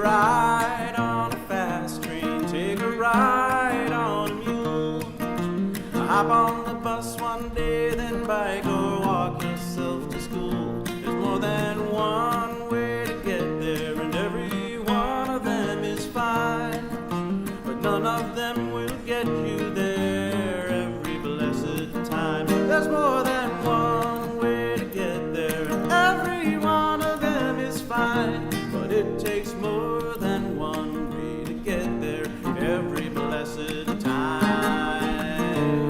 ride on a fast train, take a ride on a mule. Hop on the bus one day, then bike or walk yourself to school. There's more than one way to get there, and every one of them is fine. But none of them will get you there every blessed time. There's more than one way to get there, and every one of them is fine. But it takes more than one way to get there every blessed time.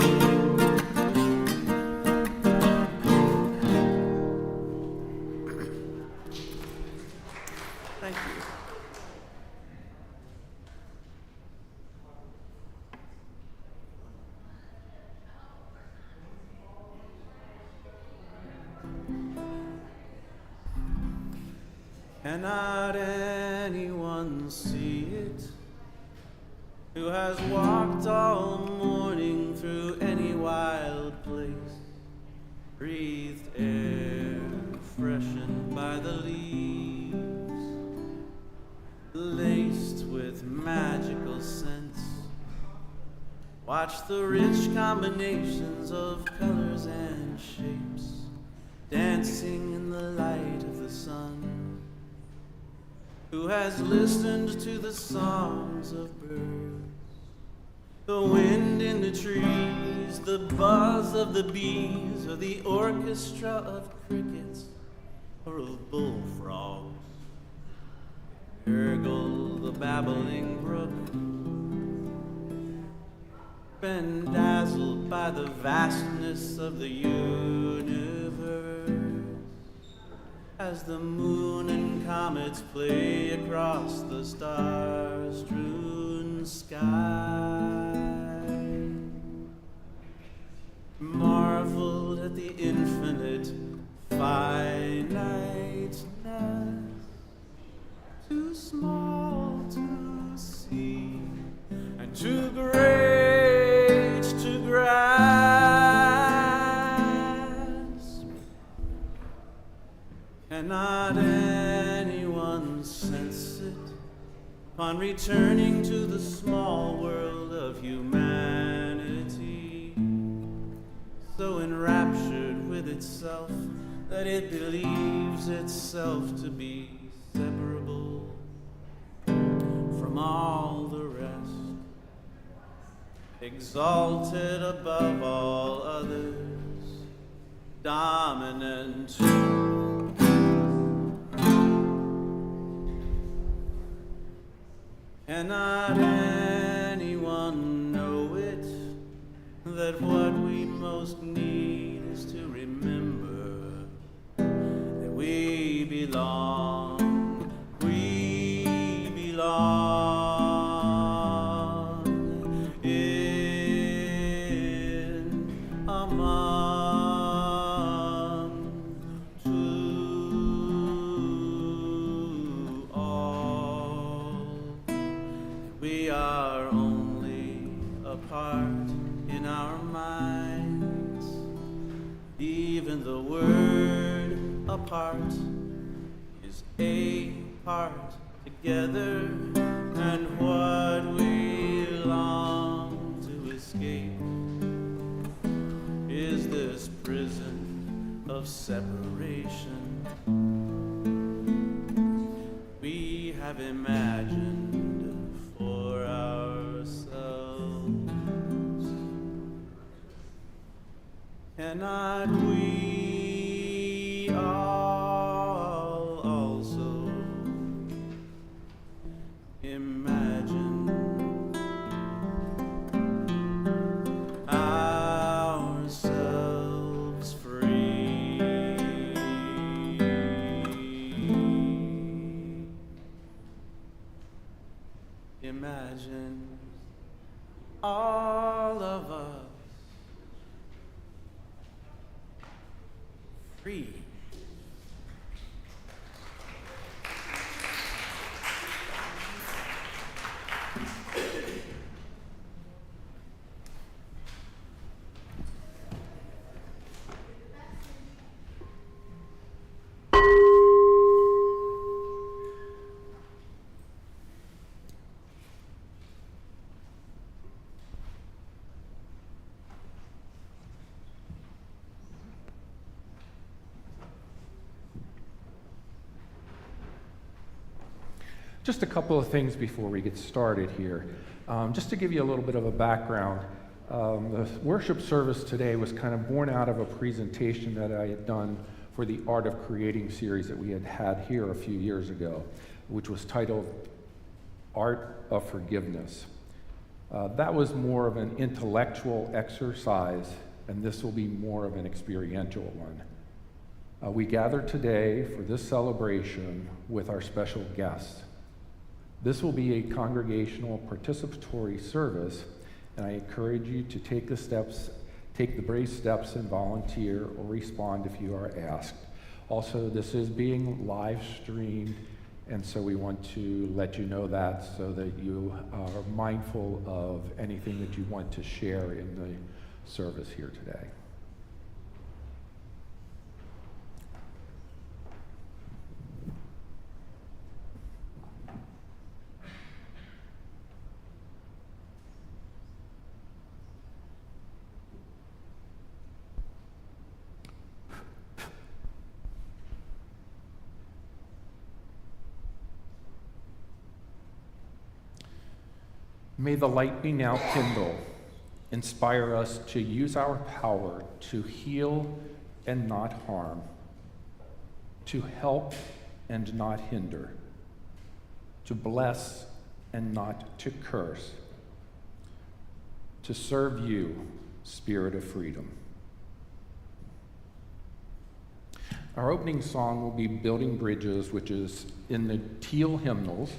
Thank you. Cannot anyone see it who has walked all morning through any wild place, breathed air freshened by the leaves, laced with magical scents, watched the rich combinations of colors and shapes dancing in the light of the sun, who has listened to the songs of birds, the wind in the trees, the buzz of the bees, or the orchestra of crickets, or of bullfrogs, gurgle the babbling brook, been dazzled by the vastness of the universe, as the moon and comets play across the star-strewn sky, marveled at the infinite finiteness, too small to see and too great to grasp. Cannot anyone sense it upon returning to the small world of humanity, so enraptured with itself that it believes itself to be separable from all the rest, exalted above all others, dominant. Cannot anyone know it, that what we most need is to remember that we belong in among to all. We are only a part in our minds. Even the word apart is a part together, and what we long to escape is this prison of separation we have imagined for ourselves. Cannot we all also imagine ourselves free? Imagine all of us free. Just a couple of things before we get started here. Just to give you a little bit of a background, the worship service today was kind of born out of a presentation that I had done for the Art of Creating series that we had here a few years ago, which was titled Art of Forgiveness. That was more of an intellectual exercise, and this will be more of an experiential one. We gather today for this celebration with our special guests. This will be a congregational participatory service, and I encourage you to take the brave steps and volunteer or respond if you are asked. Also, this is being live streamed, and so we want to let you know that so that you are mindful of anything that you want to share in the service here today. May the light be now kindled, inspire us to use our power to heal and not harm, to help and not hinder, to bless and not to curse, to serve you, Spirit of freedom. Our opening song will be Building Bridges, which is in the Teal hymnals,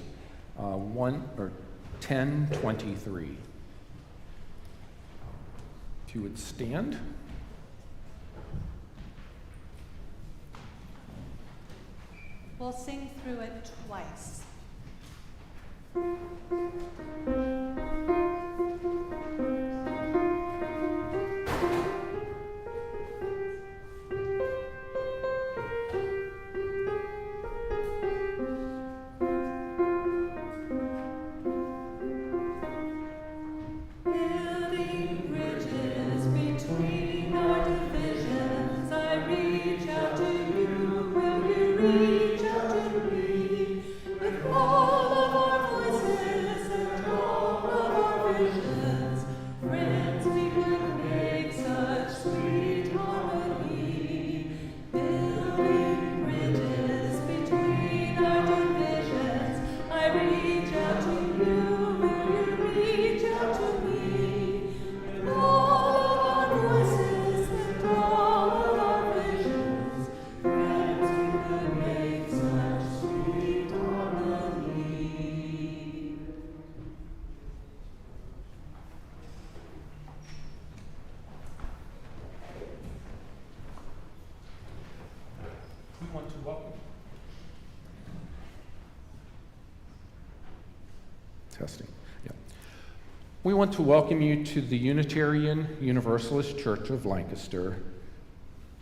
1023. If you would stand. We'll sing through it twice. Testing. Yeah. We want to welcome you to the Unitarian Universalist Church of Lancaster.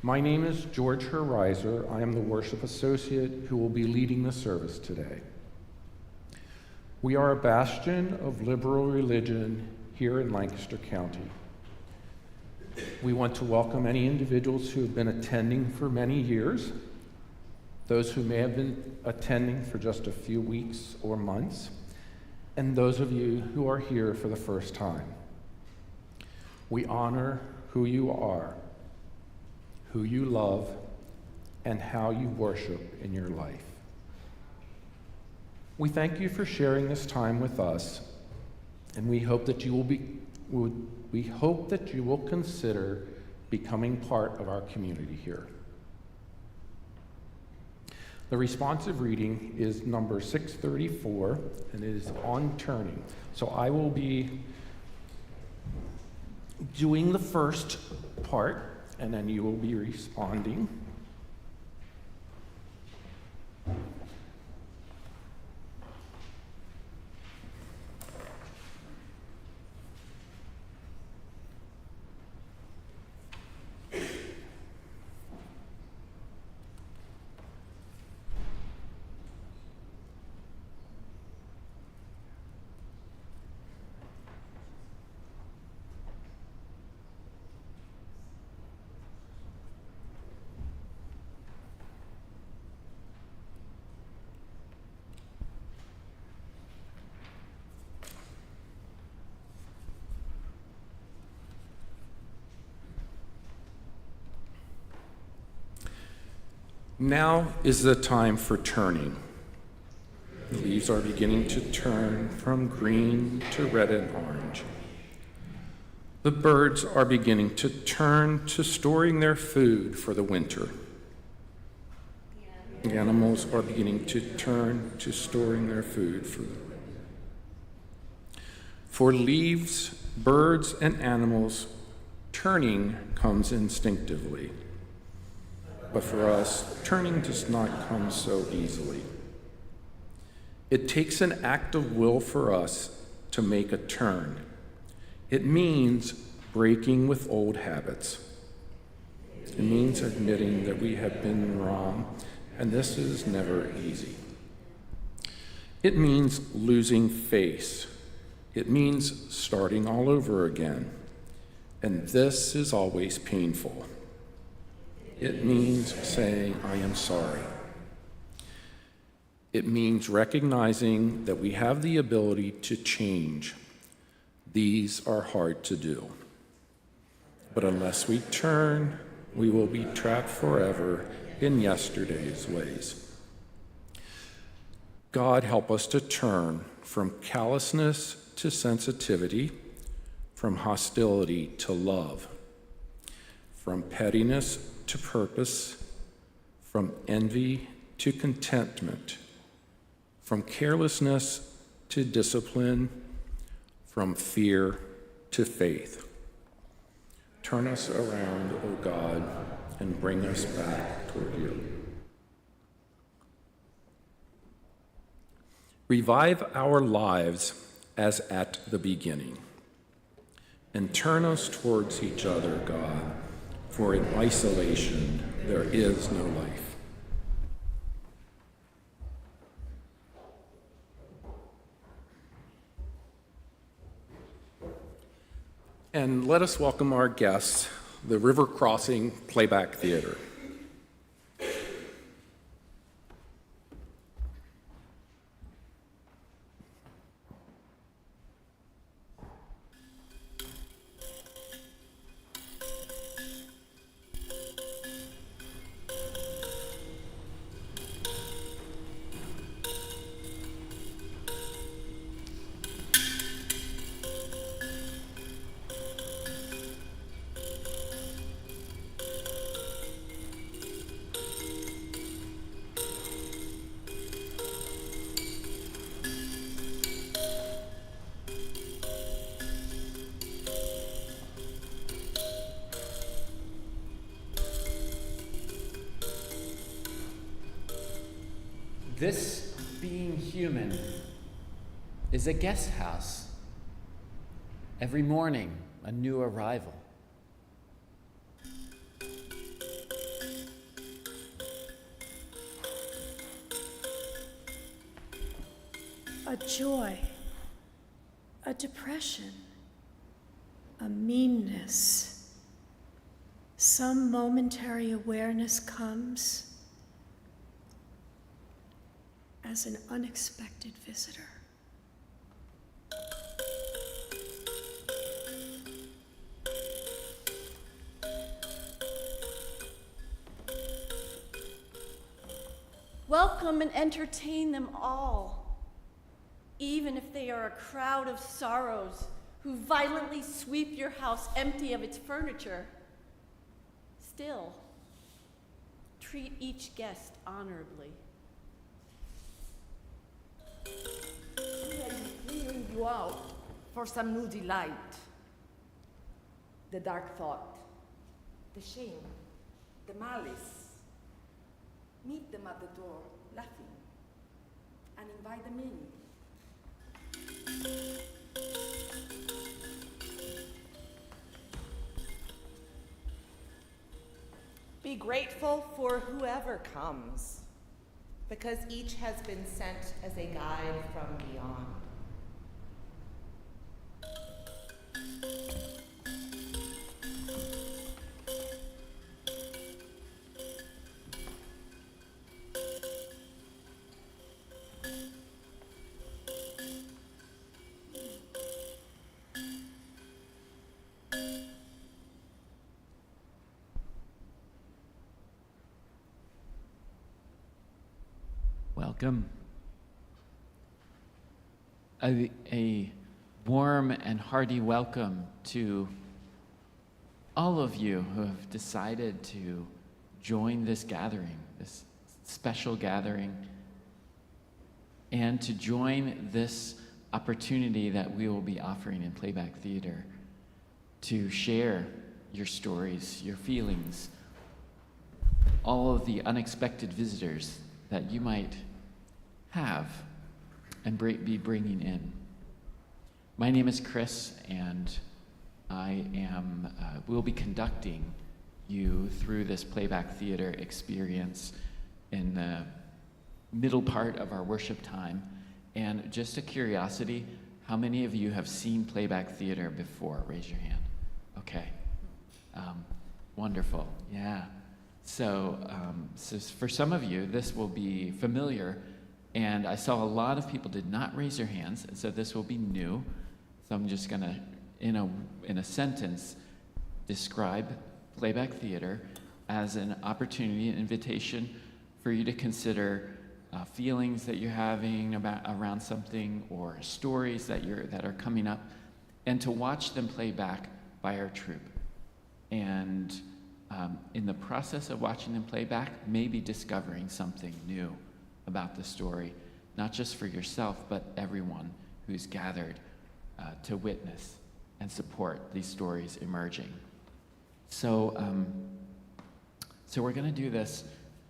My name is George Herreiser. I am the worship associate who will be leading the service today. We are a bastion of liberal religion here in Lancaster County. We want to welcome any individuals who have been attending for many years, those who may have been attending for just a few weeks or months, and those of you who are here for the first time. We honor who you are, who you love, and how you worship in your life. We thank you for sharing this time with us, and we hope that you will consider becoming part of our community here. The responsive reading is number 634, and it is on turning. So I will be doing the first part, and then you will be responding. Now is the time for turning. The leaves are beginning to turn from green to red and orange. The birds are beginning to turn to storing their food for the winter. The animals are beginning to turn to storing their food for the winter. For leaves, birds, and animals, turning comes instinctively. But for us, turning does not come so easily. It takes an act of will for us to make a turn. It means breaking with old habits. It means admitting that we have been wrong, and this is never easy. It means losing face. It means starting all over again, and this is always painful. It means saying, I am sorry. It means recognizing that we have the ability to change. These are hard to do. But unless we turn, we will be trapped forever in yesterday's ways. God, help us to turn from callousness to sensitivity, from hostility to love, from pettiness to purpose, from envy to contentment, from carelessness to discipline, from fear to faith. Turn us around, O God, and bring us back toward you. Revive our lives as at the beginning, and turn us towards each other, God, for in isolation there is no life. And let us welcome our guests, the River Crossing Playback Theater. This being human is a guest house. Every morning, a new arrival. A joy, a depression, a meanness. Some momentary awareness comes as an unexpected visitor. Welcome and entertain them all, even if they are a crowd of sorrows who violently sweep your house empty of its furniture. Still, treat each guest honorably. We are clearing you out for some new delight. The dark thought, the shame, the malice. Meet them at the door, laughing, and invite them in. Be grateful for whoever comes, because each has been sent as a guide from beyond. welcome. A warm and hearty welcome to all of you who have decided to join this gathering, this special gathering, and to join this opportunity that we will be offering in Playback Theater to share your stories, your feelings, all of the unexpected visitors that you might have and be bringing in. My name is Chris, and I will be conducting you through this Playback Theater experience in the middle part of our worship time. And just a curiosity, how many of you have seen Playback Theater before? Raise your hand. Okay. Wonderful. Yeah. So for some of you, this will be familiar, and I saw a lot of people did not raise their hands, and so this will be new. So I'm just going to, in a sentence, describe Playback Theater as an opportunity, an invitation for you to consider feelings that you're having around something, or stories that are coming up, and to watch them play back by our troupe. And in the process of watching them play back, maybe discovering something new about the story, not just for yourself, but everyone who's gathered to witness and support these stories emerging. So we're going to do this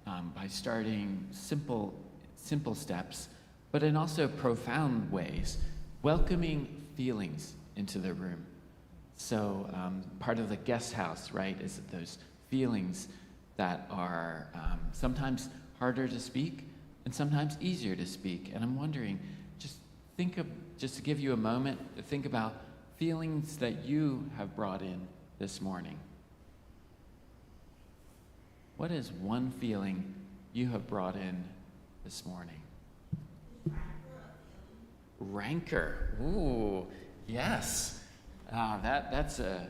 by starting simple steps, but in also profound ways, welcoming feelings into the room. So part of the guest house, right, is those feelings that are sometimes harder to speak and sometimes easier to speak. And I'm wondering, just to give you a moment to think about feelings that you have brought in this morning. What is one feeling you have brought in this morning? Rancor. Ooh, yes. That's a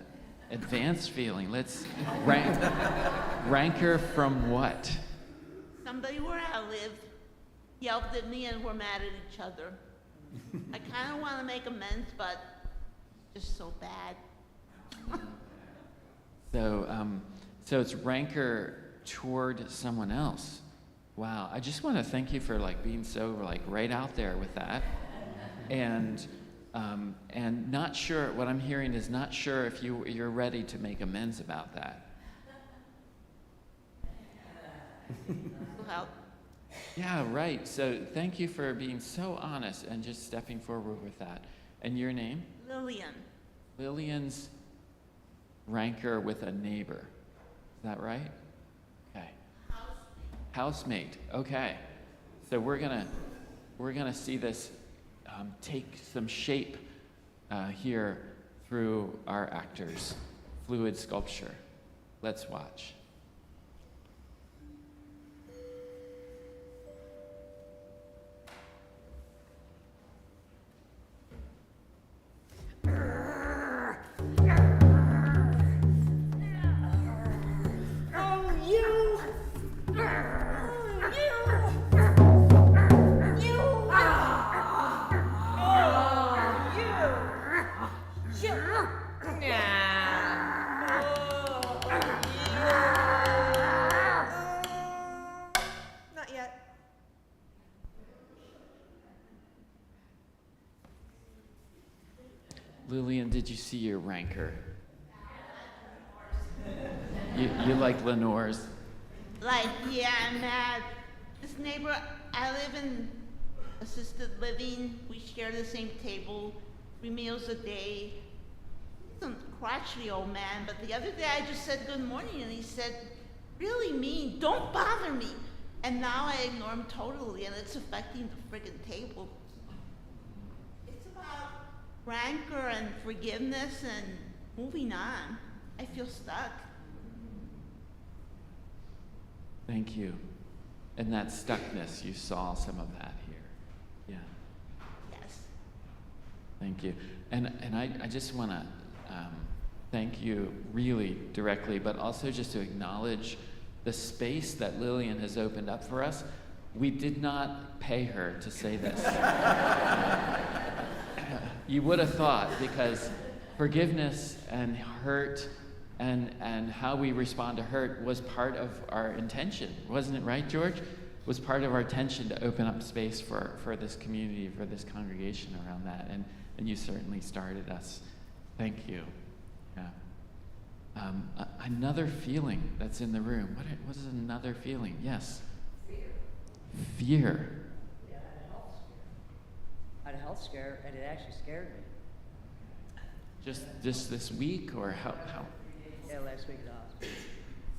advanced feeling. Let's rancor from what? Somebody where I live yelled at me and were mad at each other. I kind of want to make amends, but it's just so bad. So it's rancor toward someone else. Wow. I just want to thank you for being so right out there with that. And not sure, what I'm hearing is not sure if you're ready to make amends about that. Well, Yeah, right. So thank you for being so honest and just stepping forward with that. And your name? Lillian. Lillian's rancor with a neighbor. Is that right? Okay. Housemate. Okay. So we're gonna see this take some shape here through our actors' fluid sculpture. Let's watch. Not yet. Lillian, did you see your rancor? You like Lenore's? Yeah, I'm mad. This neighbor, I live in assisted living. We share the same table, 3 meals a day. He's a crotchety old man, but the other day I just said good morning and he said, really mean, don't bother me. And now I ignore him totally and it's affecting the friggin' table. It's about rancor and forgiveness and moving on. I feel stuck. Thank you. And that stuckness, you saw some of that here. Yeah. Yes. Thank you. And I just want to thank you really directly, but also just to acknowledge the space that Lillian has opened up for us We did not pay her to say this. You would have thought, because forgiveness and hurt and how we respond to hurt was part of our intention. Wasn't it right, George? Was part of our intention to open up space for this community, for this congregation around that. And you certainly started us. Thank you. Yeah. Another feeling that's in the room. What is another feeling? Yes. Fear. Yeah, I had a health scare, and it actually scared me. Just this week, or how? Yeah, last week at the hospital.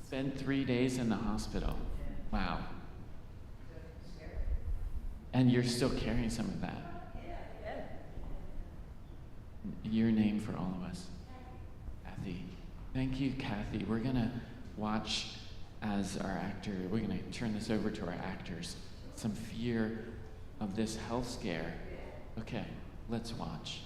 Spent 3 days in the hospital. Wow. And you're still carrying some of that. Yeah. Your name for all of us. Kathy. Thank you, Kathy. We're going to watch as our actor, we're going to turn this over to our actors. Some fear of this health scare. Okay, let's watch.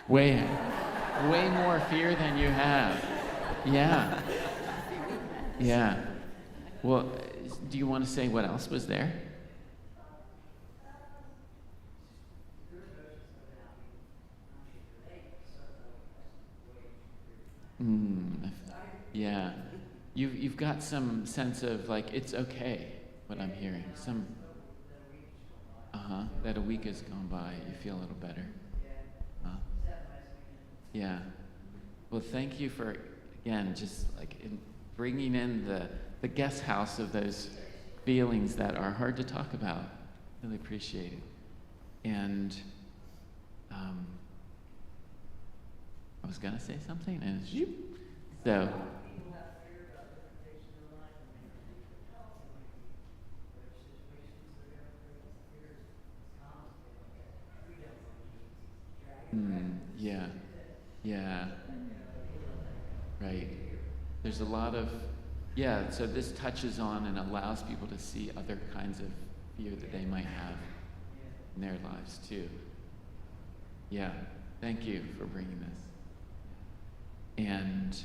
Way more fear than you have. Yeah. Yeah. Well, do you want to say what else was there? Yeah. You've got some sense of, like, it's okay, what I'm hearing. That a week has gone by, you feel a little better. Yeah. Well, thank you for, again, just like bringing in the guest house of those feelings that are hard to talk about. Really appreciate it. And I was going to say something, and so. Yeah. Yeah. Right. There's a lot of, so this touches on and allows people to see other kinds of fear that they might have in their lives too. Yeah. Thank you for bringing this. And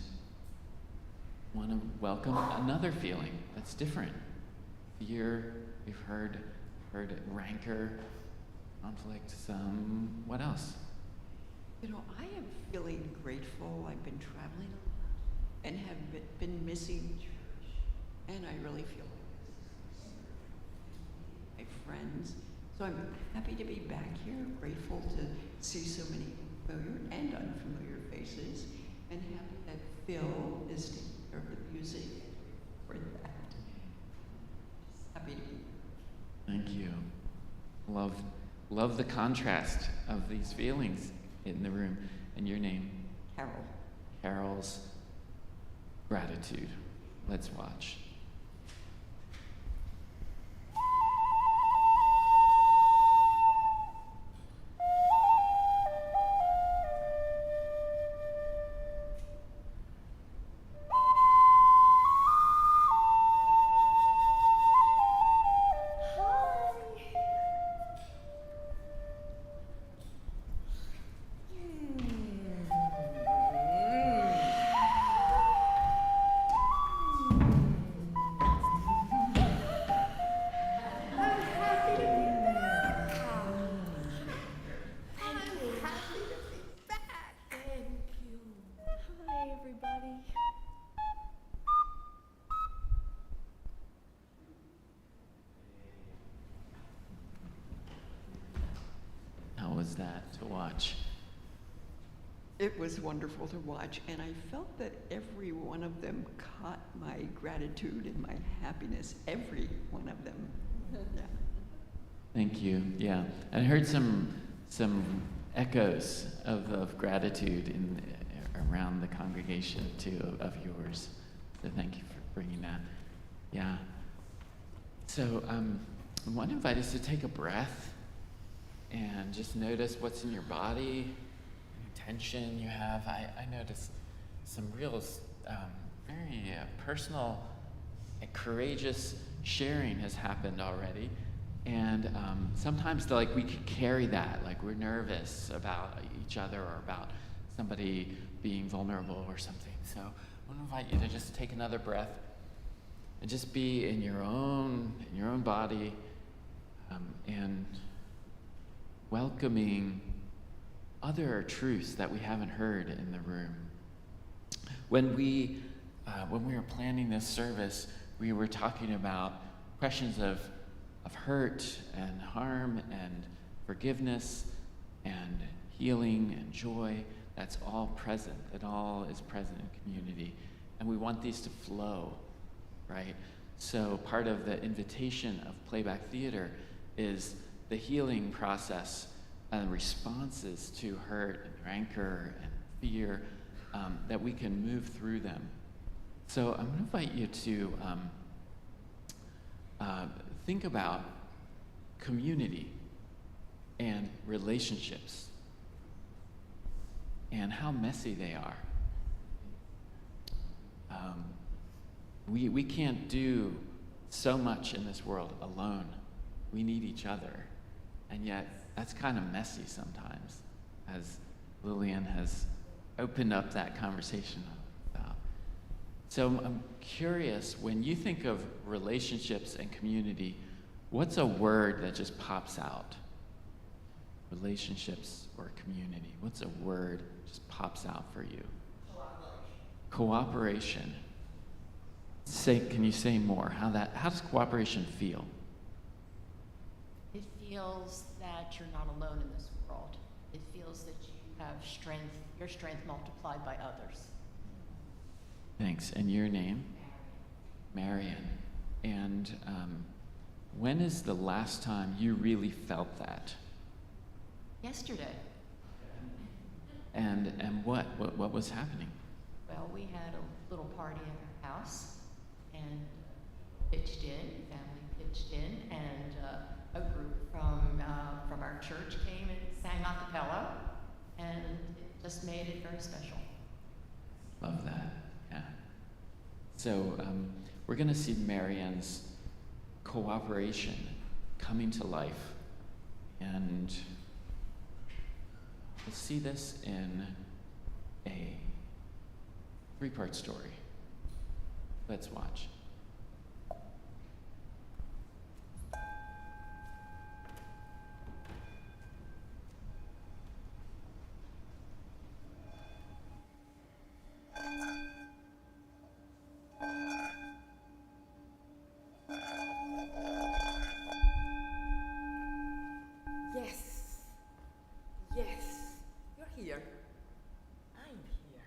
want to welcome another feeling that's different. Fear, we've heard rancor, conflict, what else? You know, I am feeling grateful. I've been traveling a lot and have been missing church. And I really feel like my friends. So I'm happy to be back here, grateful to see so many familiar and unfamiliar faces, and happy that Phil is taking care of the music for that. Just happy to be here. Thank you. Love the contrast of these feelings in the room. And your name? Carol. Carol's gratitude. Let's watch. That to watch It was wonderful to watch, and I felt that every one of them caught my gratitude and my happiness. Every one of them. Yeah. Thank you. Yeah, and I heard some echoes of gratitude around the congregation too of yours. So thank you for bringing that. Yeah. So I want to invite us to take a breath and just notice what's in your body, any tension you have. I noticed some real, very personal and courageous sharing has happened already. And sometimes we could carry that, like we're nervous about each other or about somebody being vulnerable or something. So I want to invite you to just take another breath and just be in your own body, and welcoming other truths that we haven't heard in the room. When we were planning this service, we were talking about questions of hurt and harm and forgiveness and healing and joy. That's all present. It all is present in community. And we want these to flow, right? So part of the invitation of playback theater is the healing process and responses to hurt and rancor and fear, that we can move through them. So I'm going to invite you to think about community and relationships and how messy they are. We can't do so much in this world alone. We need each other. And yet, that's kind of messy sometimes, as Lillian has opened up that conversation about. So I'm curious, when you think of relationships and community, what's a word that just pops out? Relationships or community? What's a word that just pops out for you? Cooperation. Can you say more? How does cooperation feel? It feels that you're not alone in this world. It feels that you have strength, your strength multiplied by others. Thanks. And your name? Marion. And when is the last time you really felt that? Yesterday. And what was happening? Well, we had a little party at our house, and pitched in, family pitched in, and a group from our church came and sang a cappella, and it just made it very special. Love that. Yeah. So we're going to see Marianne's cooperation coming to life, and we'll see this in a 3-part story. Let's watch. Yes, you're here. I'm here.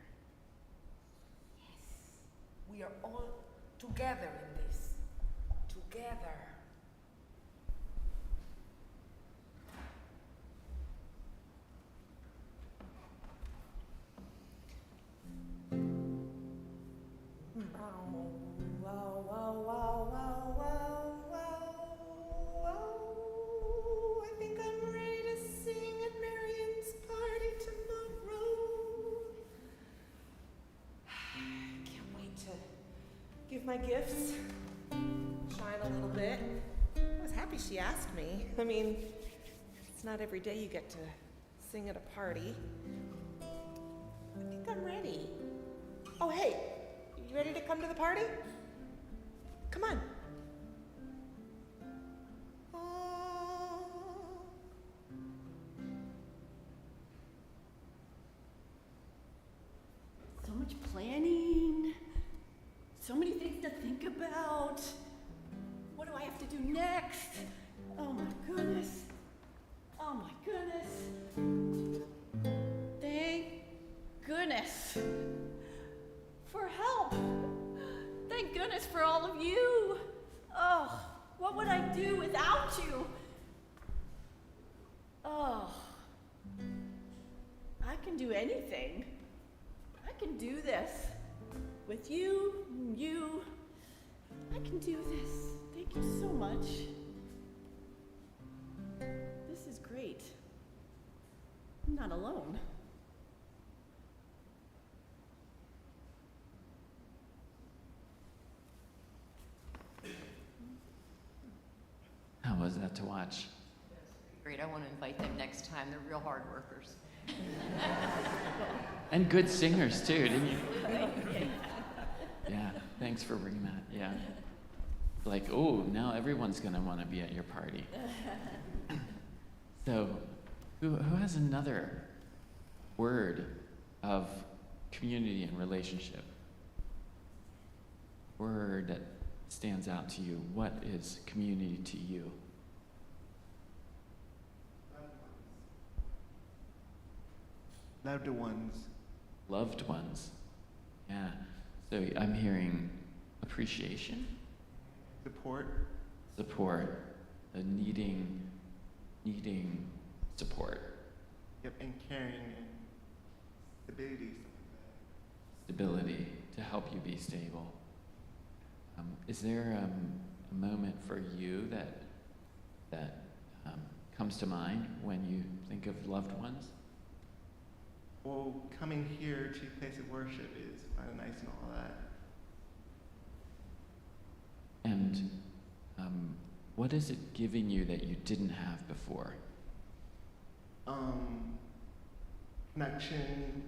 Yes, we are all together in this. Together. I think I'm ready to sing at Marian's party tomorrow. Can't wait to give my gifts, shine a little bit. I was happy she asked me. I mean, it's not every day you get to sing at a party. I think I'm ready. Oh, hey, you ready to come to the party? Come on. So much planning, so many things to think about. What do I have to do next? Oh my goodness. Oh my goodness. for all of you. Oh, what would I do without you? Oh, I can do anything. I can do this. With you, I can do this. Thank you so much. This is great. I'm not alone. How was that to watch? Great, I want to invite them next time. They're real hard workers. And good singers too, didn't you? Yeah, thanks for bringing that. Yeah. Like, oh, now everyone's going to want to be at your party. So, who has another word of community and relationship? Word that stands out to you. What is community to you? Loved ones. Loved ones. Yeah. So I'm hearing appreciation. Support. Support. Needing support. Yep, and caring and stability. Stability to help you be stable. Is there a moment for you that comes to mind when you think of loved ones? Well, coming here to a place of worship is kind of nice and all that. And what is it giving you that you didn't have before? Connection,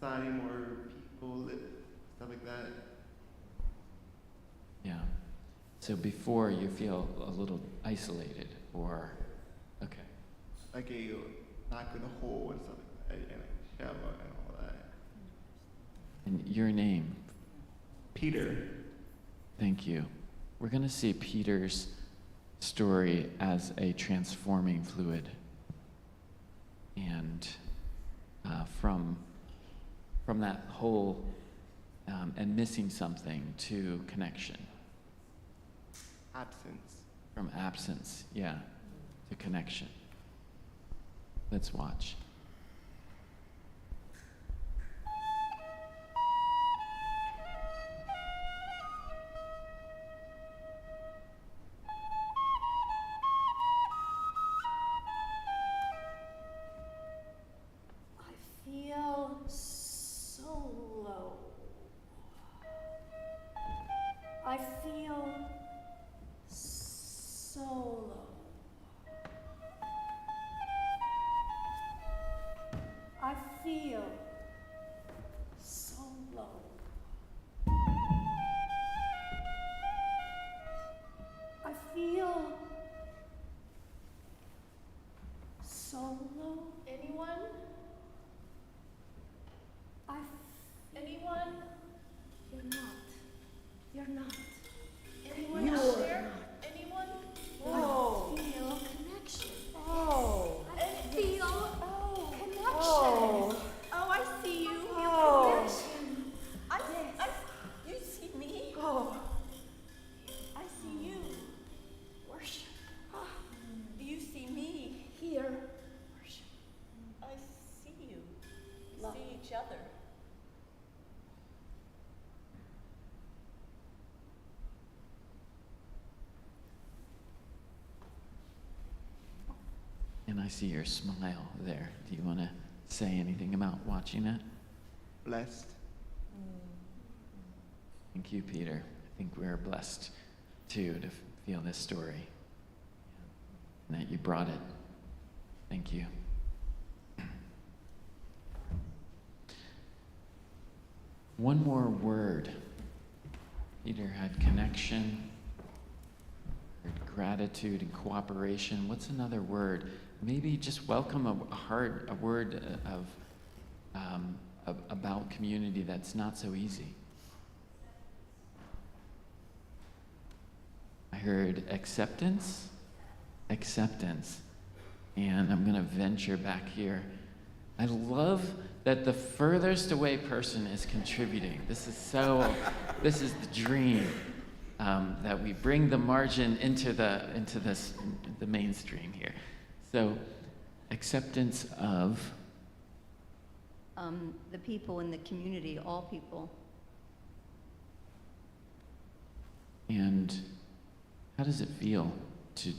society, more people, stuff like that. Yeah. So before you feel a little isolated or, okay. Like a knock with a hole and stuff like that, and a shell and all that. And your name? Peter. Thank you. We're going to see Peter's story as a transforming fluid. And from that hole and missing something to connection. Absence. From absence, yeah, to connection. Let's watch. I feel so low. I feel so low. I feel so low. I feel so low. Anyone? Anyone? You're not. You're not. Anyone You're out there? Anyone? I feel connection. Oh. I feel connection. Oh, I see you. Connection. You see me? Oh. I see you. Worship. You see me. Here. Worship. I see you. We Love. see each other. And I see your smile there. Do you want to say anything about watching that? Blessed. Thank you, Peter. I think we're blessed, too, to feel this story. And that you brought it. Thank you. One more word. Peter had connection, heard gratitude and cooperation. What's another word? Maybe just welcome a word about community that's not so easy. I heard acceptance, and I'm going to venture back here. I love that the furthest away person is contributing. This is the dream, that we bring the margin into the mainstream here. So, acceptance of the people in the community, all people. And how does it feel to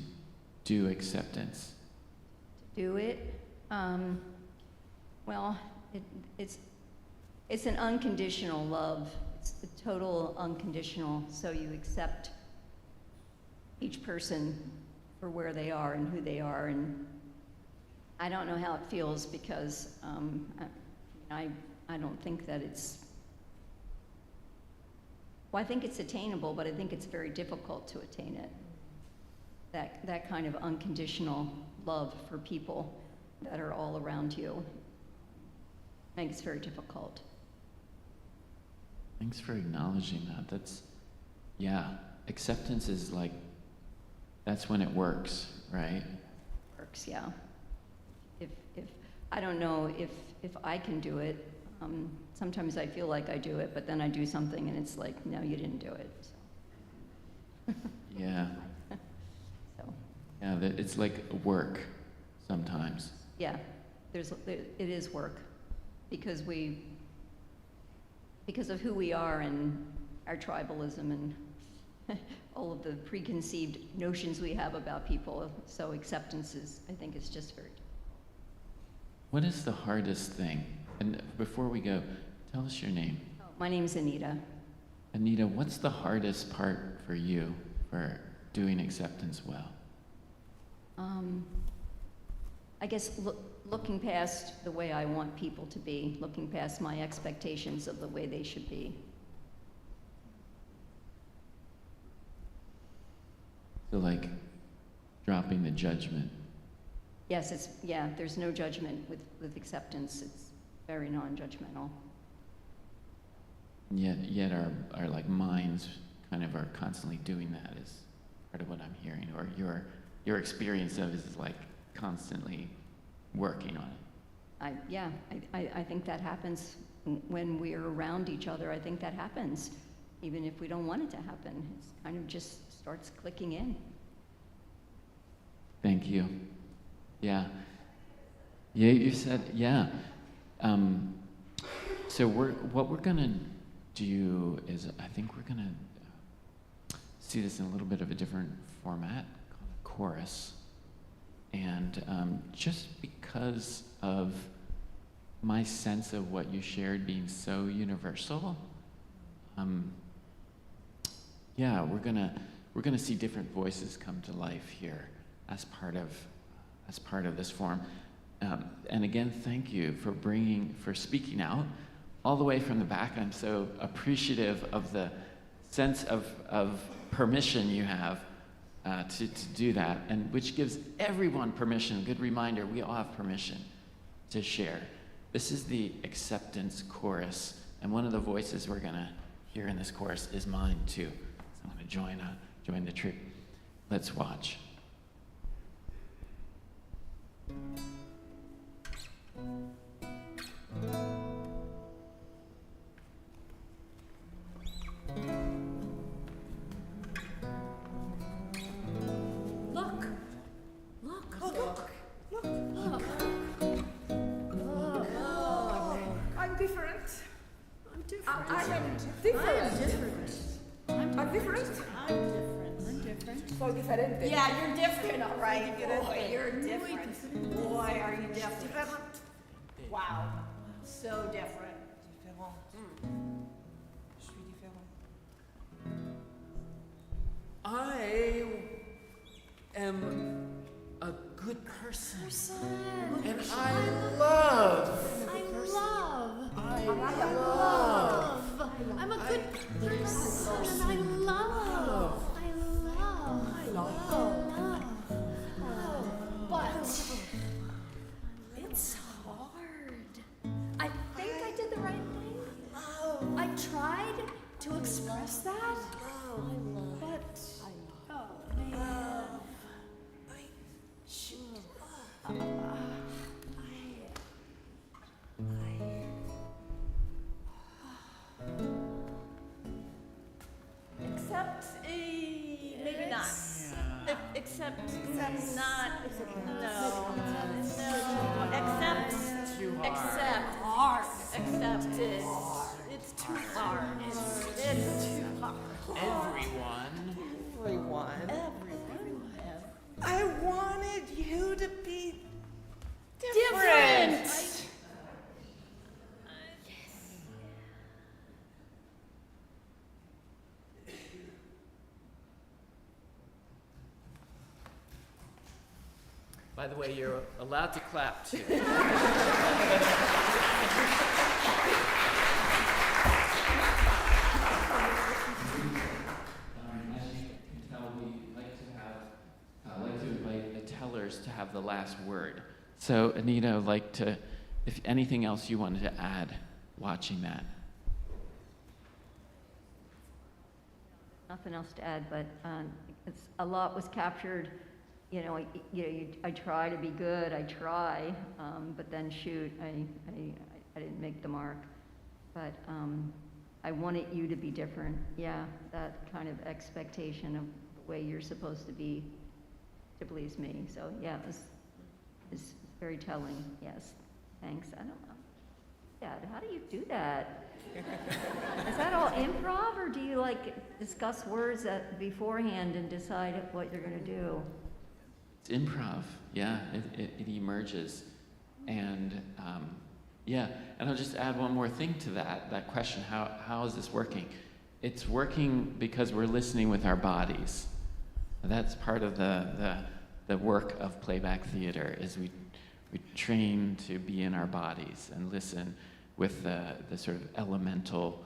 do acceptance? To do it, well, it's an unconditional love. It's the total unconditional. So you accept each person for where they are and who they are. And I don't know how it feels because I don't think that it's. Well, I think it's attainable, but I think it's very difficult to attain it. That kind of unconditional love for people that are all around you. I think it's very difficult. Thanks for acknowledging that. Acceptance is like, that's when it works, right? Works, yeah. If I don't know if I can do it. Sometimes I feel like I do it, but then I do something and it's like, no, you didn't do it. So. Yeah. So. Yeah, it's like work sometimes. Yeah, it is work because of who we are and our tribalism and all of the preconceived notions we have about people. So acceptance I think it's just very. What is the hardest thing? And before we go, tell us your name. Oh, my name's Anita. Anita, what's the hardest part for you for doing acceptance well? I guess looking past the way I want people to be, looking past my expectations of the way they should be. So like dropping the judgment. Yes, there's no judgment with acceptance. It's very non-judgmental. Yet our like minds kind of are constantly doing that is part of what I'm hearing, or your experience of is like constantly working on it. I think that happens when we're around each other. I think that happens, even if we don't want it to happen. It's kind of just starts clicking in. Thank you. Yeah, you said, yeah. So what we're gonna do is, I think we're gonna see this in a little bit of a different format, called a chorus. And just because of my sense of what you shared being so universal, we're gonna see different voices come to life here as part of this forum. And again, thank you for speaking out all the way from the back. I'm so appreciative of the sense of permission you have to do that, and which gives everyone permission. Good reminder, we all have permission to share. This is the acceptance chorus, and one of the voices we're gonna hear in this chorus is mine too. So I'm gonna join the troop. Let's watch. So diferente. Yeah, you're different, all right. Boy, you're different. Boy, are you different. Wow, so different. Différent. Je suis différent. I am a good person. And I love. I'm a good person and I love. But it's hard. I think I did the right thing. I tried to express that. But oh man. Shoot. maybe not. Except not, no, except it. It's too hard. It's too hard. Everyone. Everyone. I wanted you to be different. By the way, you're allowed to clap too. As you can tell, we like to invite the tellers to have the last word. So, Anita, if anything else you wanted to add watching that. Nothing else to add, but a lot was captured. I try to be good. I try, but then shoot, I didn't make the mark. But I wanted you to be different. Yeah, that kind of expectation of the way you're supposed to be to please me. So yeah, it's very telling. Yes, thanks. I don't know. Dad, how do you do that? Is that all improv, or do you discuss words beforehand and decide what you're going to do? It's improv, yeah, it emerges. And and I'll just add one more thing to that question, how is this working? It's working because we're listening with our bodies. That's part of the work of playback theater, is we train to be in our bodies and listen with the sort of elemental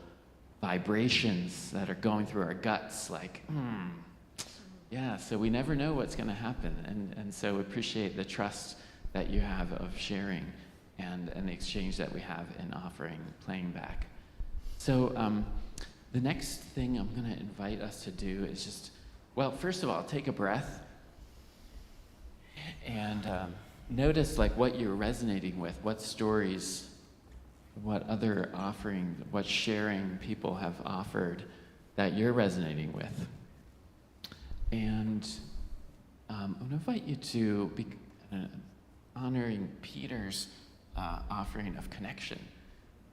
vibrations that are going through our guts, yeah, so we never know what's going to happen, and so we appreciate the trust that you have of sharing and the exchange that we have in offering playing back. So the next thing I'm going to invite us to do is just, well, first of all, take a breath and notice what you're resonating with, what stories, what other offering, what sharing people have offered that you're resonating with. And I'm going to invite you to be honoring Peter's offering of connection.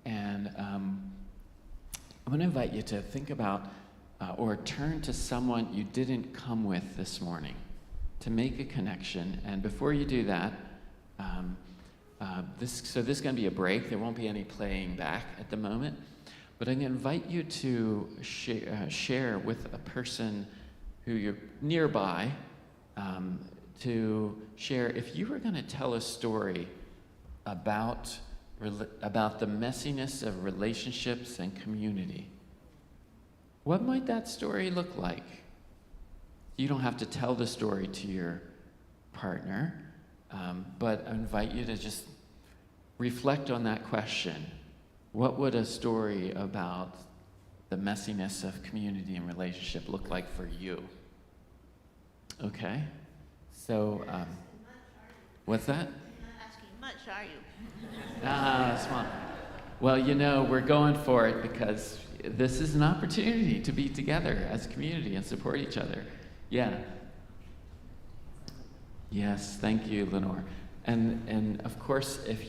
And I'm going to invite you to think about or turn to someone you didn't come with this morning to make a connection. And before you do that, this is going to be a break. There won't be any playing back at the moment. But I'm going to invite you to share with a person who you're nearby, to share, if you were going to tell a story about the messiness of relationships and community, what might that story look like? You don't have to tell the story to your partner, but I invite you to just reflect on that question. What would a story about the messiness of community and relationship look like for you? Okay, so what's that? I'm not asking much, are you? Small. Well, we're going for it because this is an opportunity to be together as a community and support each other. Yeah. Yes, thank you, Lenore. And of course, if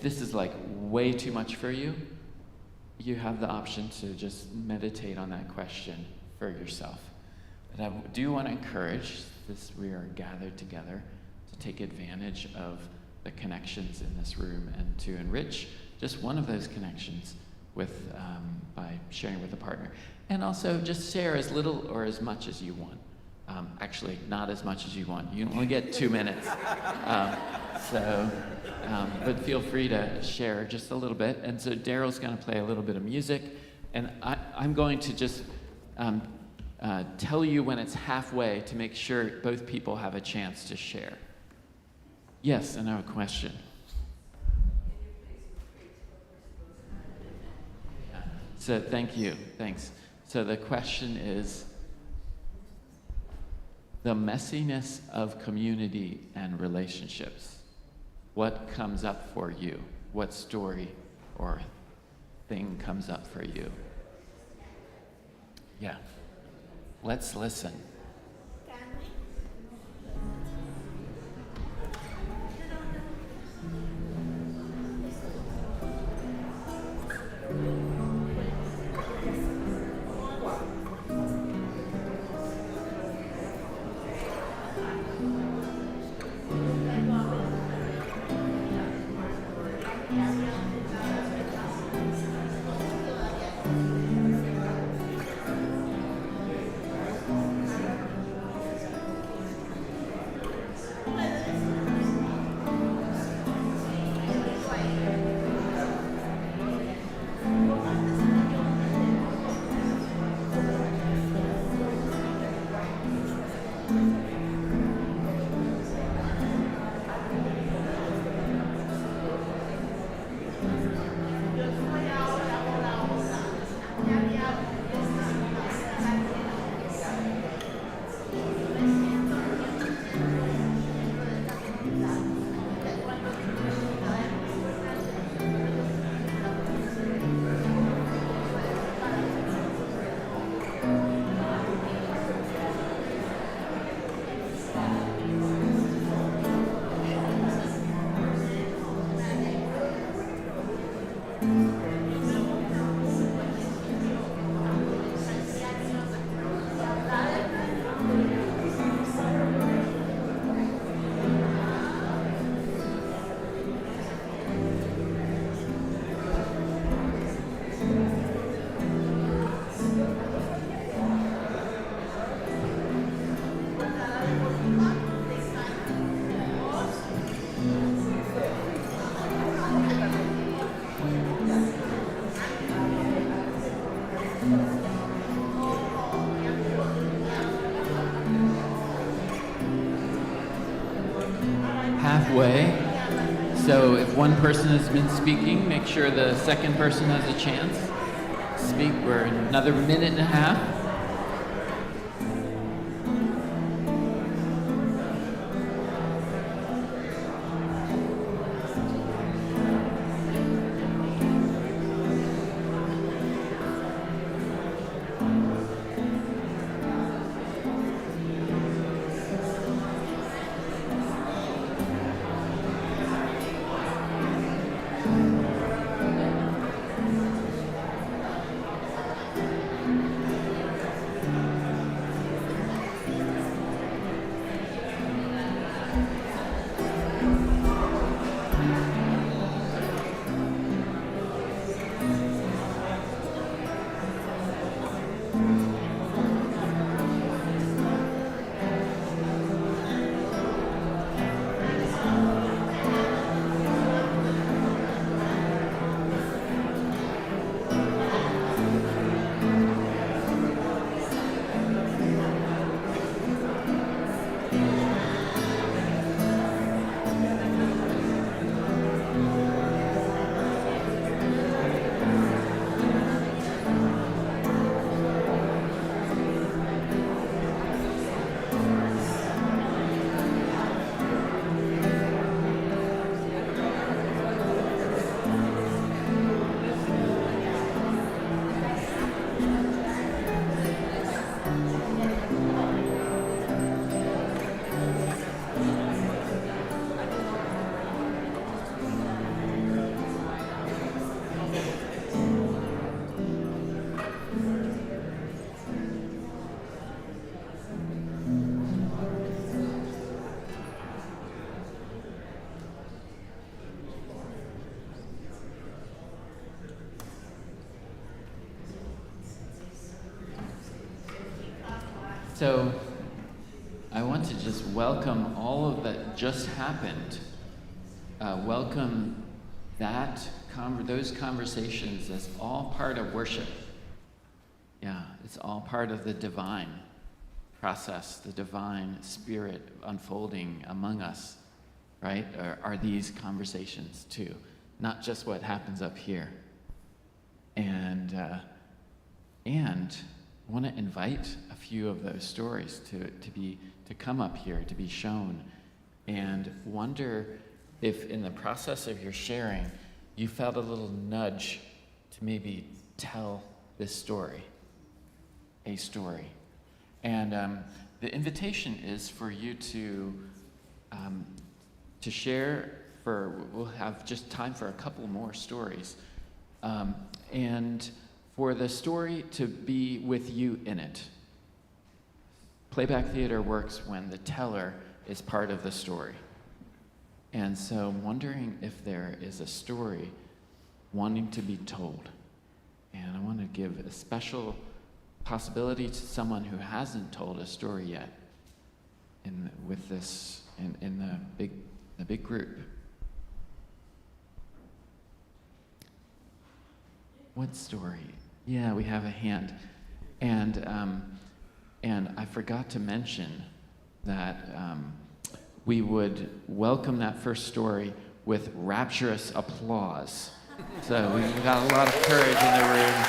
this is way too much for you, you have the option to just meditate on that question for yourself. But I do want to encourage this, we are gathered together to take advantage of the connections in this room and to enrich just one of those connections with by sharing with a partner. And also just share as little or as much as you want. Actually, not as much as you want. You only get 2 minutes. But feel free to share just a little bit. And so Daryl's going to play a little bit of music. And I'm going to just tell you when it's halfway to make sure both people have a chance to share. Yes, and I have a question. Yeah. So thank you. Thanks. So the question is, the messiness of community and relationships. What comes up for you? What story or thing comes up for you? Yeah. Let's listen. Halfway. So if one person has been speaking, make sure the second person has a chance to speak. We're another minute and a half. So I want to just welcome all of that just happened. Welcome those conversations as all part of worship. Yeah, it's all part of the divine process, the divine spirit unfolding among us, right? Are these conversations too, not just what happens up here. And I want to invite a few of those stories to come up here, to be shown, and wonder if in the process of your sharing, you felt a little nudge to maybe tell this story, a a story. And the invitation is for you to share. We'll have just time for a couple more stories, and for the story to be with you in it. Playback theater works when the teller is part of the story. And so I'm wondering if there is a story wanting to be told. And I want to give a special possibility to someone who hasn't told a story yet in the big group. What story? Yeah, we have a hand. And I forgot to mention that we would welcome that first story with rapturous applause. So we've got a lot of courage in the room.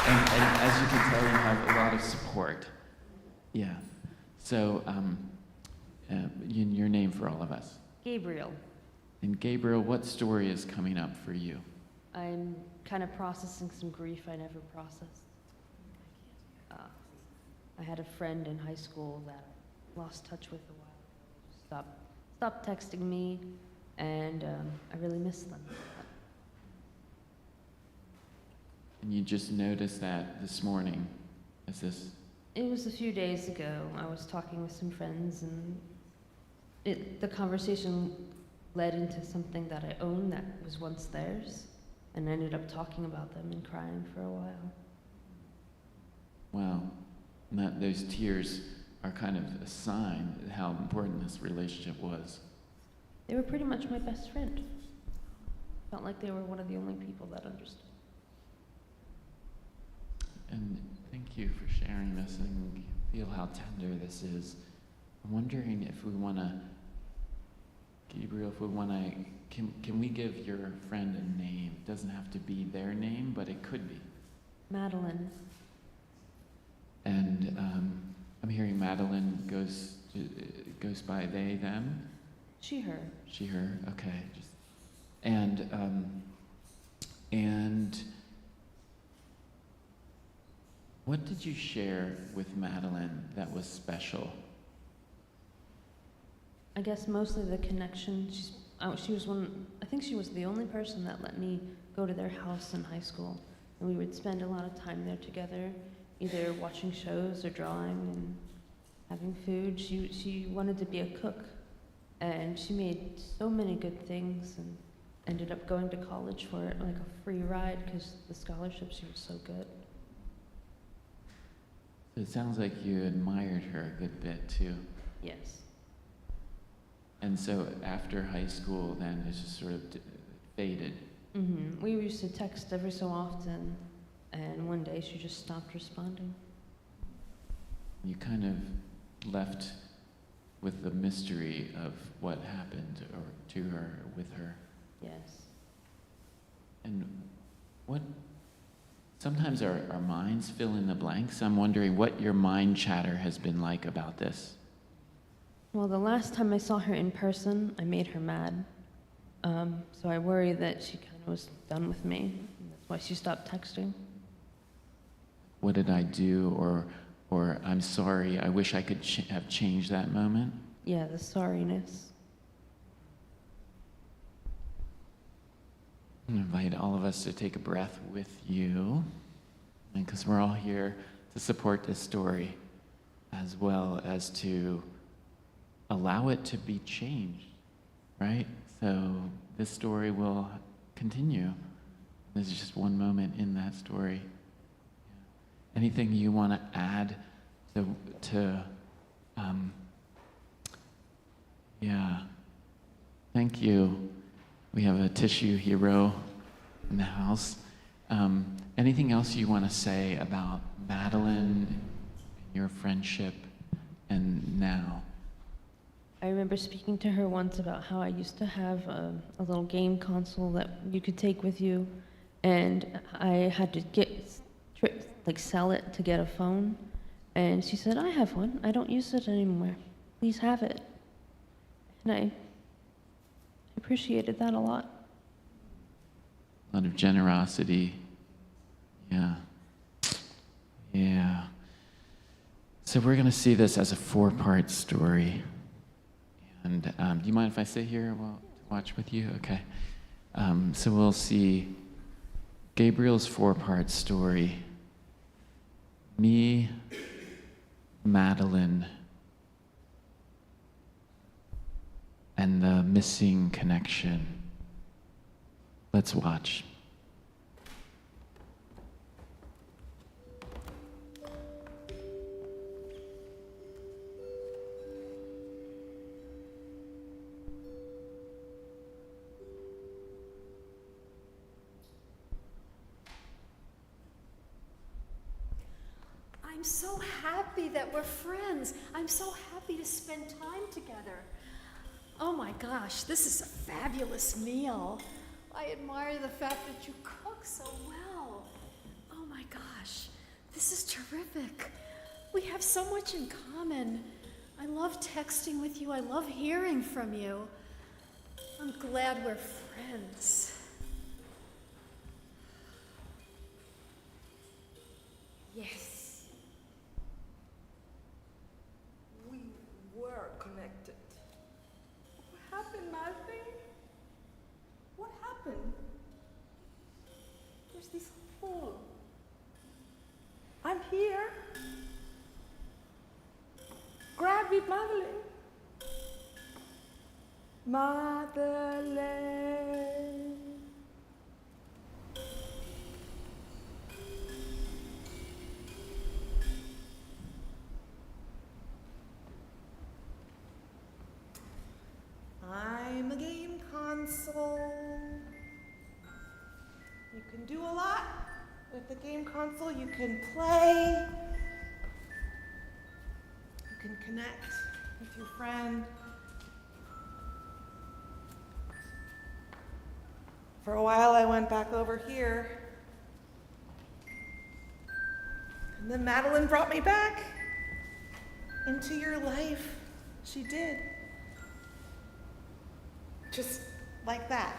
And as you can tell, you have a lot of support. Yeah. So your name for all of us. Gabriel. And Gabriel, what story is coming up for you? I'm kind of processing some grief I never processed. I had a friend in high school that I lost touch with a while ago. Stopped texting me, and I really miss them. And you just noticed that this morning. It was a few days ago. I was talking with some friends, and the conversation led into something that I own that was once theirs, and I ended up talking about them and crying for a while. Wow. And those tears are kind of a sign of how important this relationship was. They were pretty much my best friend. Felt like they were one of the only people that understood. And thank you for sharing this, and feel how tender this is. I'm wondering if we want to, Gabriel, can we give your friend a name? It doesn't have to be their name, but it could be. Madeline. And I'm hearing Madeline goes by they, them? She, her. She, her, okay. And what did you share with Madeline that was special? I guess mostly the connection. She was I think she was the only person that let me go to their house in high school. And we would spend a lot of time there together, either watching shows or drawing and having food. She wanted to be a cook, and she made so many good things and ended up going to college for it, like a free ride, because the scholarship, she was so good. It sounds like you admired her a good bit too. Yes. And so after high school, then it just sort of faded. Mm-hmm. We used to text every so often, and one day she just stopped responding. You kind of left with the mystery of what happened to her, with her. Yes. And sometimes our minds fill in the blanks. I'm wondering what your mind chatter has been like about this. Well, the last time I saw her in person, I made her mad. So I worry that she kind of was done with me. And that's why she stopped texting. What did I do? Or I'm sorry, I wish I could have changed that moment? Yeah, the sorriness. I invite all of us to take a breath with you, because we're all here to support this story, as well as to allow it to be changed, right? So this story will continue. This is just one moment in that story. Anything you want to add yeah. Thank you. We have a tissue hero in the house. Anything else you want to say about Madeline, your friendship, and now? I remember speaking to her once about how I used to have a little game console that you could take with you, and I had to sell it to get a phone. And she said, I have one. I don't use it anymore. Please have it. And I appreciated that a lot. A lot of generosity Yeah. Yeah. So we're going to see this as a 4-part story. And do you mind if I sit here while watch with you? Okay. So we'll see Gabriel's 4-part story. Me, Madeline, and the missing connection. Let's watch. I'm so happy that we're friends. I'm so happy to spend time together. Oh my gosh, this is a fabulous meal. I admire the fact that you cook so well. Oh my gosh, this is terrific. We have so much in common. I love texting with you. I love hearing from you. I'm glad we're friends. Yes. We were connected. What happened, Nothing? What happened? There's this hole. I'm here. Grab it, Madeline. Madeline. I'm a game console. You can do a lot with the game console. You can play. You can connect with your friend. For a while, I went back over here. And then Madeline brought me back into your life. She did. Just like that.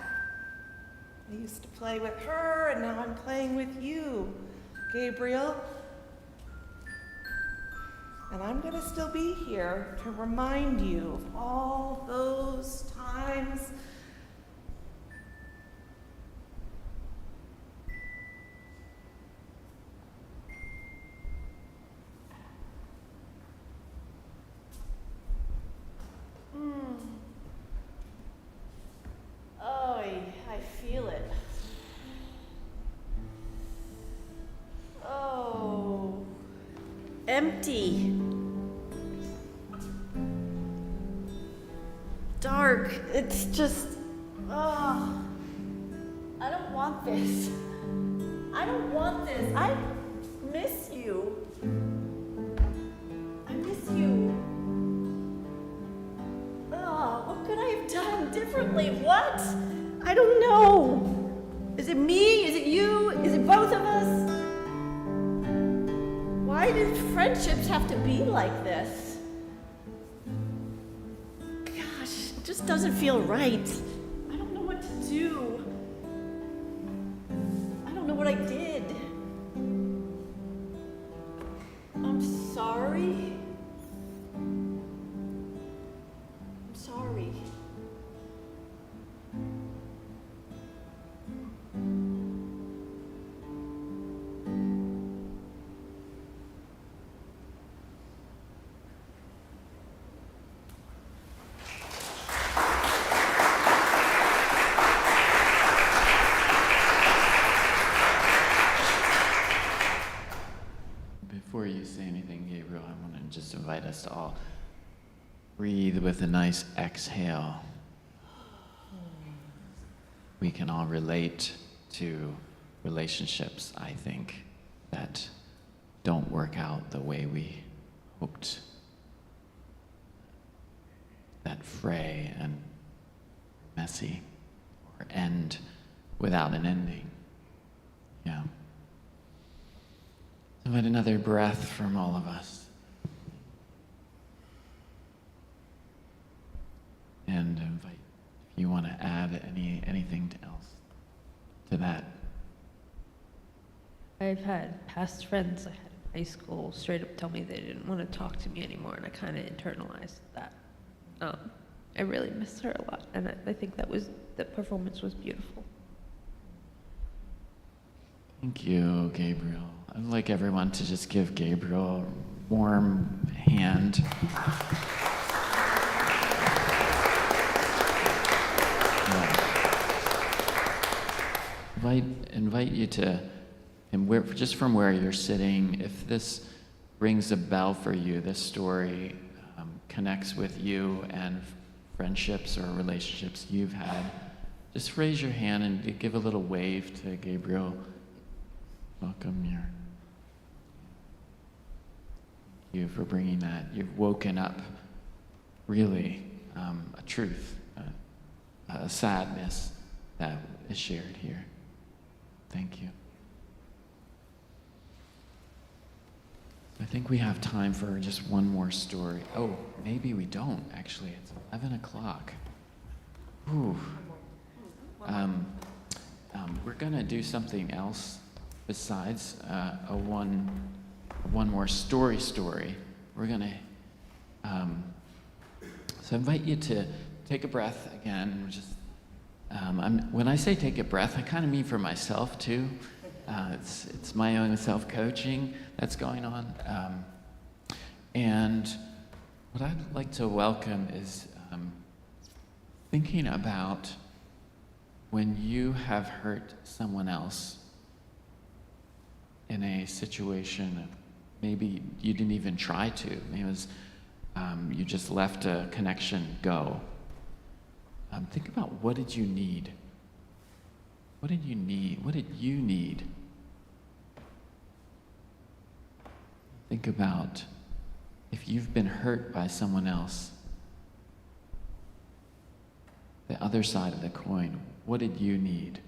I used to play with her, and now I'm playing with you, Gabriel. And I'm going to still be here to remind you of all those times. Oh, I feel it. Oh, empty. Dark. It's just, oh, I don't want this. I don't want this. I miss you. I miss you. Oh, what could I have done differently? What? I don't know. Is it me? Is it you? Is it both of us? Why do friendships have to be like this? Gosh, it just doesn't feel right. I don't know what to do. I don't know what I did. I'm sorry. I'm sorry. Before you say anything, Gabriel, I want to just invite us to all breathe with a nice exhale. We can all relate to relationships, I think, that don't work out the way we hoped, that fray and messy or end without an ending. Yeah. Invite another breath from all of us. And invite, if you want to add anything else to that. I've had past friends I had in high school straight up tell me they didn't want to talk to me anymore, and I kind of internalized that. I really miss her a lot, and I think that performance was beautiful. Thank you, Gabriel. I'd like everyone to just give Gabriel a warm hand. Invite you to, and where, just from where you're sitting, if this rings a bell for you, this story connects with you and friendships or relationships you've had, just raise your hand and give a little wave to Gabriel. Welcome here. Thank you for bringing that. You've woken up really a truth, a sadness that is shared here. Thank you. I think we have time for just one more story. Oh, maybe we don't, actually. It's 11 o'clock. Ooh. We're going to do something else besides a one more story. We're going to... so I invite you to take a breath again. Just, when I say take a breath, I kind of mean for myself, too. It's my own self-coaching that's going on. And what I'd like to welcome is thinking about when you have hurt someone else in a situation, maybe you didn't even try to. Maybe it was you just left a connection go. Think about, what did you need? What did you need? What did you need? Think about if you've been hurt by someone else, the other side of the coin, what did you need?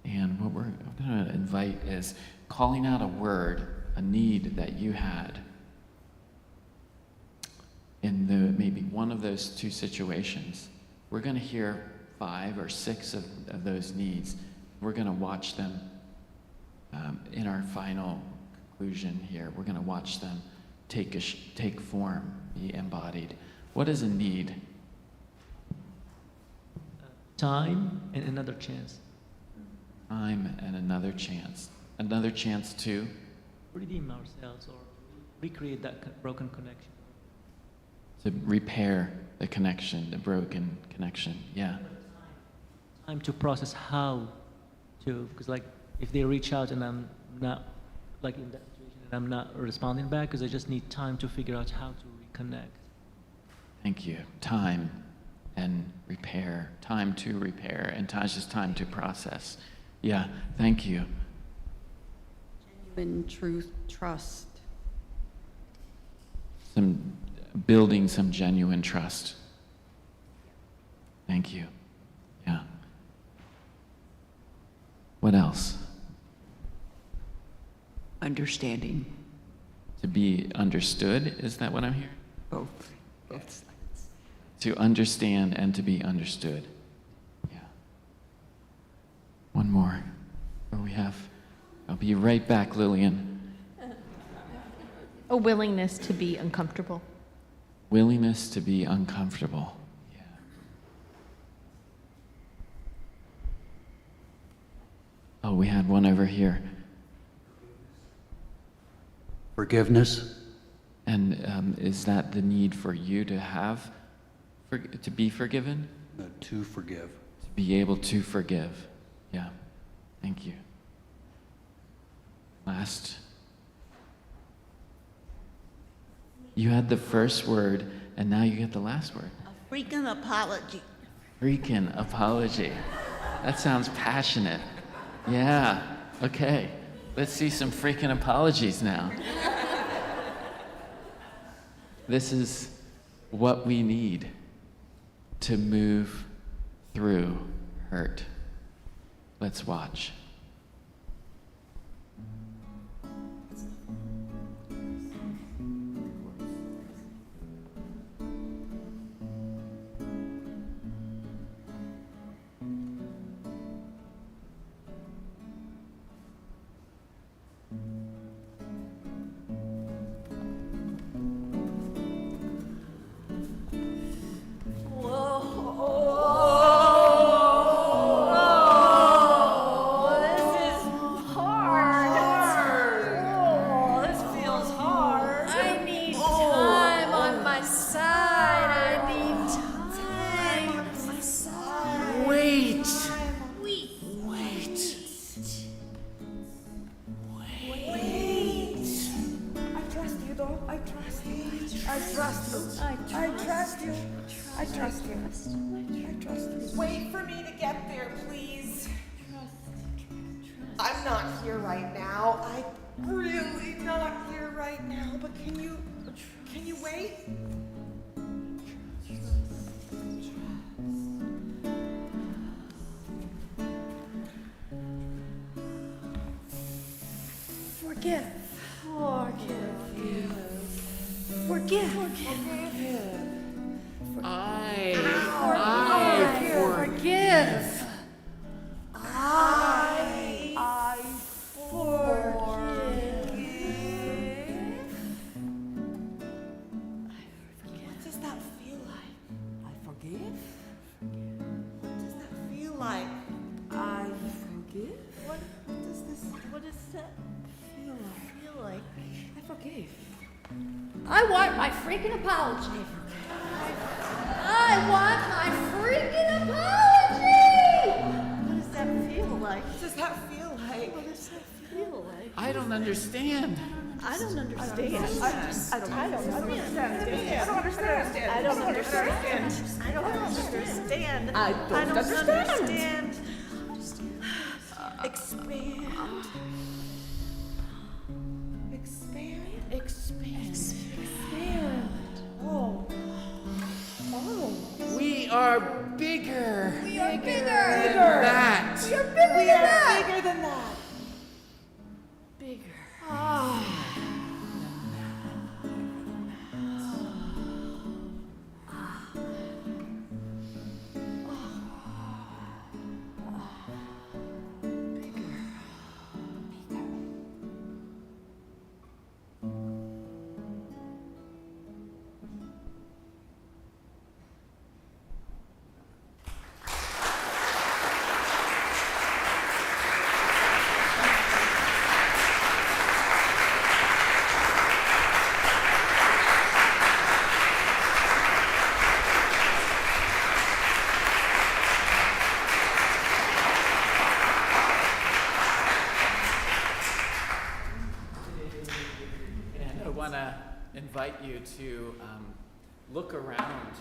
And what we're going to invite is calling out a word, a need that you had in maybe one of those two situations. We're going to hear 5 or 6 of those needs. We're going to watch them in our final conclusion here. We're going to watch them take form, be embodied. What is a need? Time and another chance. Time and another chance. Another chance to Redeem ourselves or recreate that broken connection. to repair the connection, the broken connection. Yeah. Time to process how to, because like if they reach out and I'm not, like in that situation, and I'm not responding back, because I just need time to figure out how to reconnect. Thank you. Time and repair. Time to repair, and just time to process. Yeah, thank you. Genuine truth, trust. Building some genuine trust. Thank you. Yeah. What else? Understanding. To be understood, is that what I'm hearing? Both sides. To understand and to be understood. Yeah. One more. I'll be right back, Lillian. A willingness to be uncomfortable. Willingness to be uncomfortable. Yeah. Oh, we had one over here. Forgiveness. And is that the need for you to have, to be forgiven? To forgive. To be able to forgive. Yeah. Thank you. Last. You had the first word, and now you get the last word. A freaking apology. Freaking apology. That sounds passionate. Yeah. Okay. Let's see some freaking apologies now. This is what we need to move through hurt. Let's watch. trust you. I trust you. I trust you. I trust you. Wait for me to get there, please. I'm not here right now. I'm really not here right now, but can you wait? Forgive. I forgive. What does that feel like? I forgive? What does that feel like? I forgive? What does that feel like? I forgive. I want my freaking apology. I want my freaking apology! What does that feel like? What does that feel like? What does that feel like? I don't understand. I don't understand. I don't understand. I don't understand. I don't understand. I don't understand. I don't understand. Expand. Oh. We are bigger. We are bigger than that. We are bigger We than are that. bigger than that. Bigger. Invite you to look around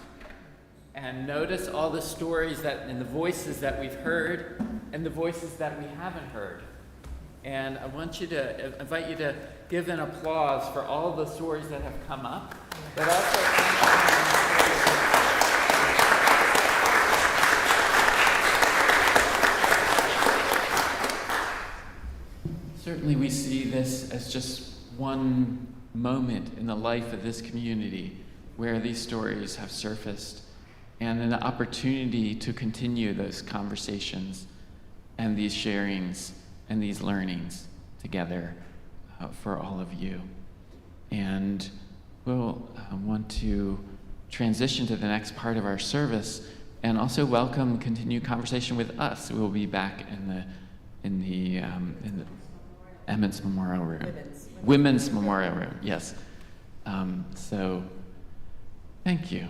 and notice all the stories and the voices that we've heard and the voices that we haven't heard. And I want you to invite you to give an applause for all the stories that have come up, but also certainly we see this as just one moment in the life of this community where these stories have surfaced, and an opportunity to continue those conversations and these sharings and these learnings together for all of you. And we'll want to transition to the next part of our service and also welcome continued conversation with us. We'll be back in the Emmons Memorial Room. Women's Memorial Room, yes. So, thank you.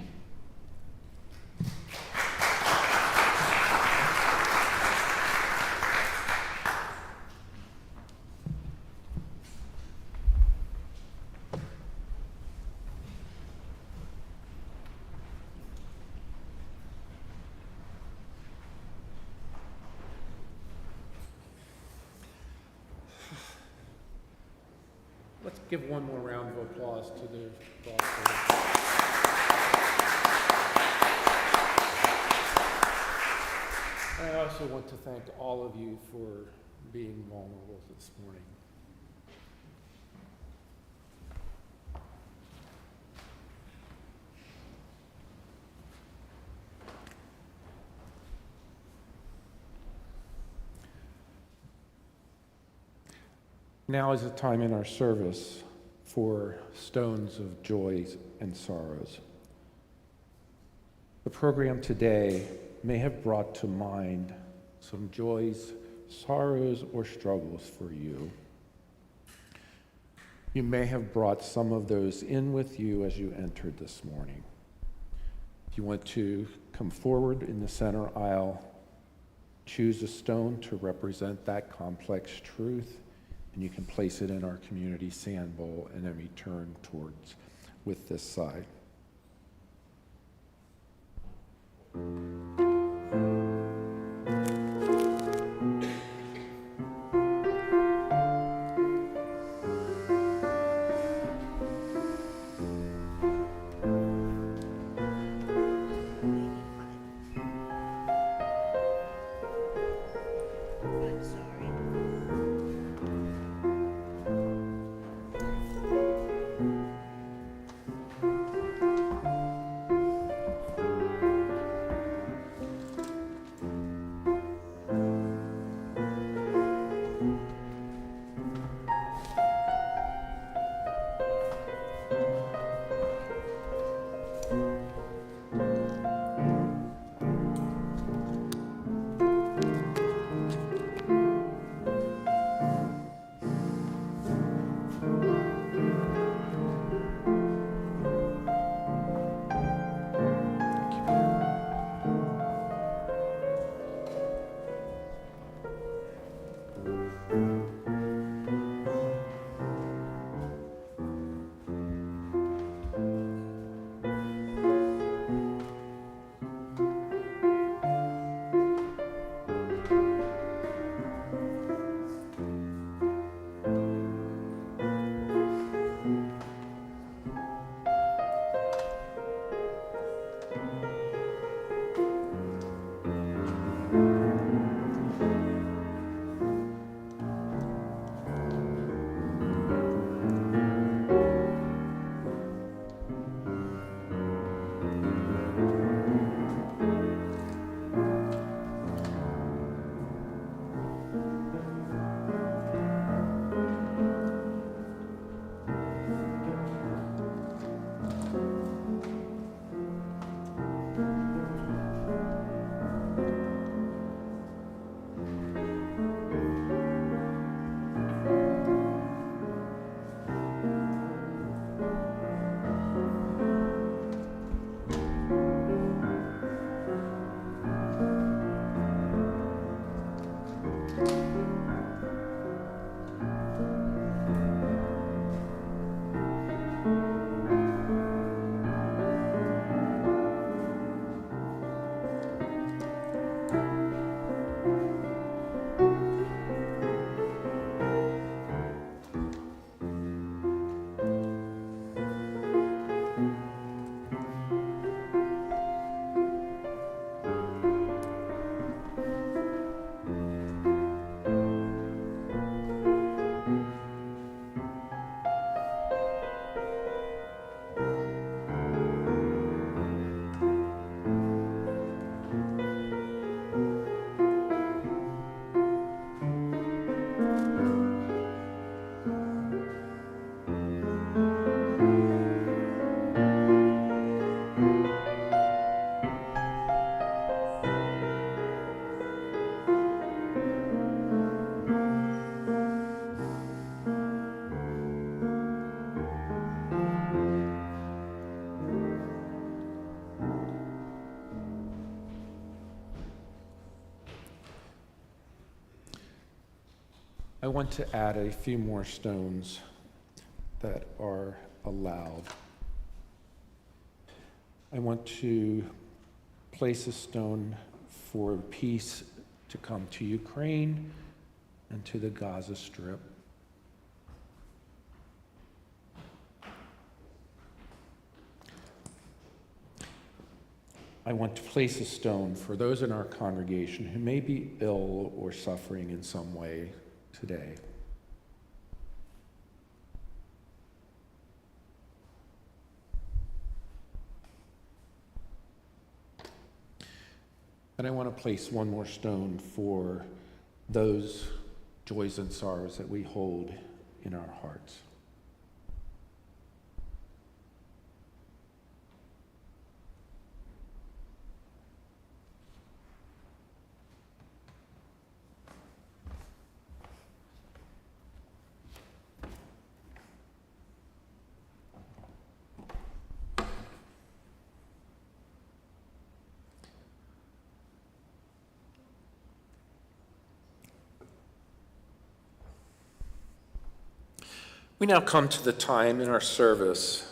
Let's give one more round of applause to the Boston. I also want to thank all of you for being vulnerable this morning. Now is the time in our service for stones of joys and sorrows. The program today may have brought to mind some joys, sorrows, or struggles for you. You may have brought some of those in with you as you entered this morning. If you want to come forward in the center aisle, choose a stone to represent that complex truth, and you can place it in our community sand bowl and then return towards with this side. I want to add a few more stones that are allowed. I want to place a stone for peace to come to Ukraine and to the Gaza Strip. I want to place a stone for those in our congregation who may be ill or suffering in some way today. And I want to place one more stone for those joys and sorrows that we hold in our hearts. We now come to the time in our service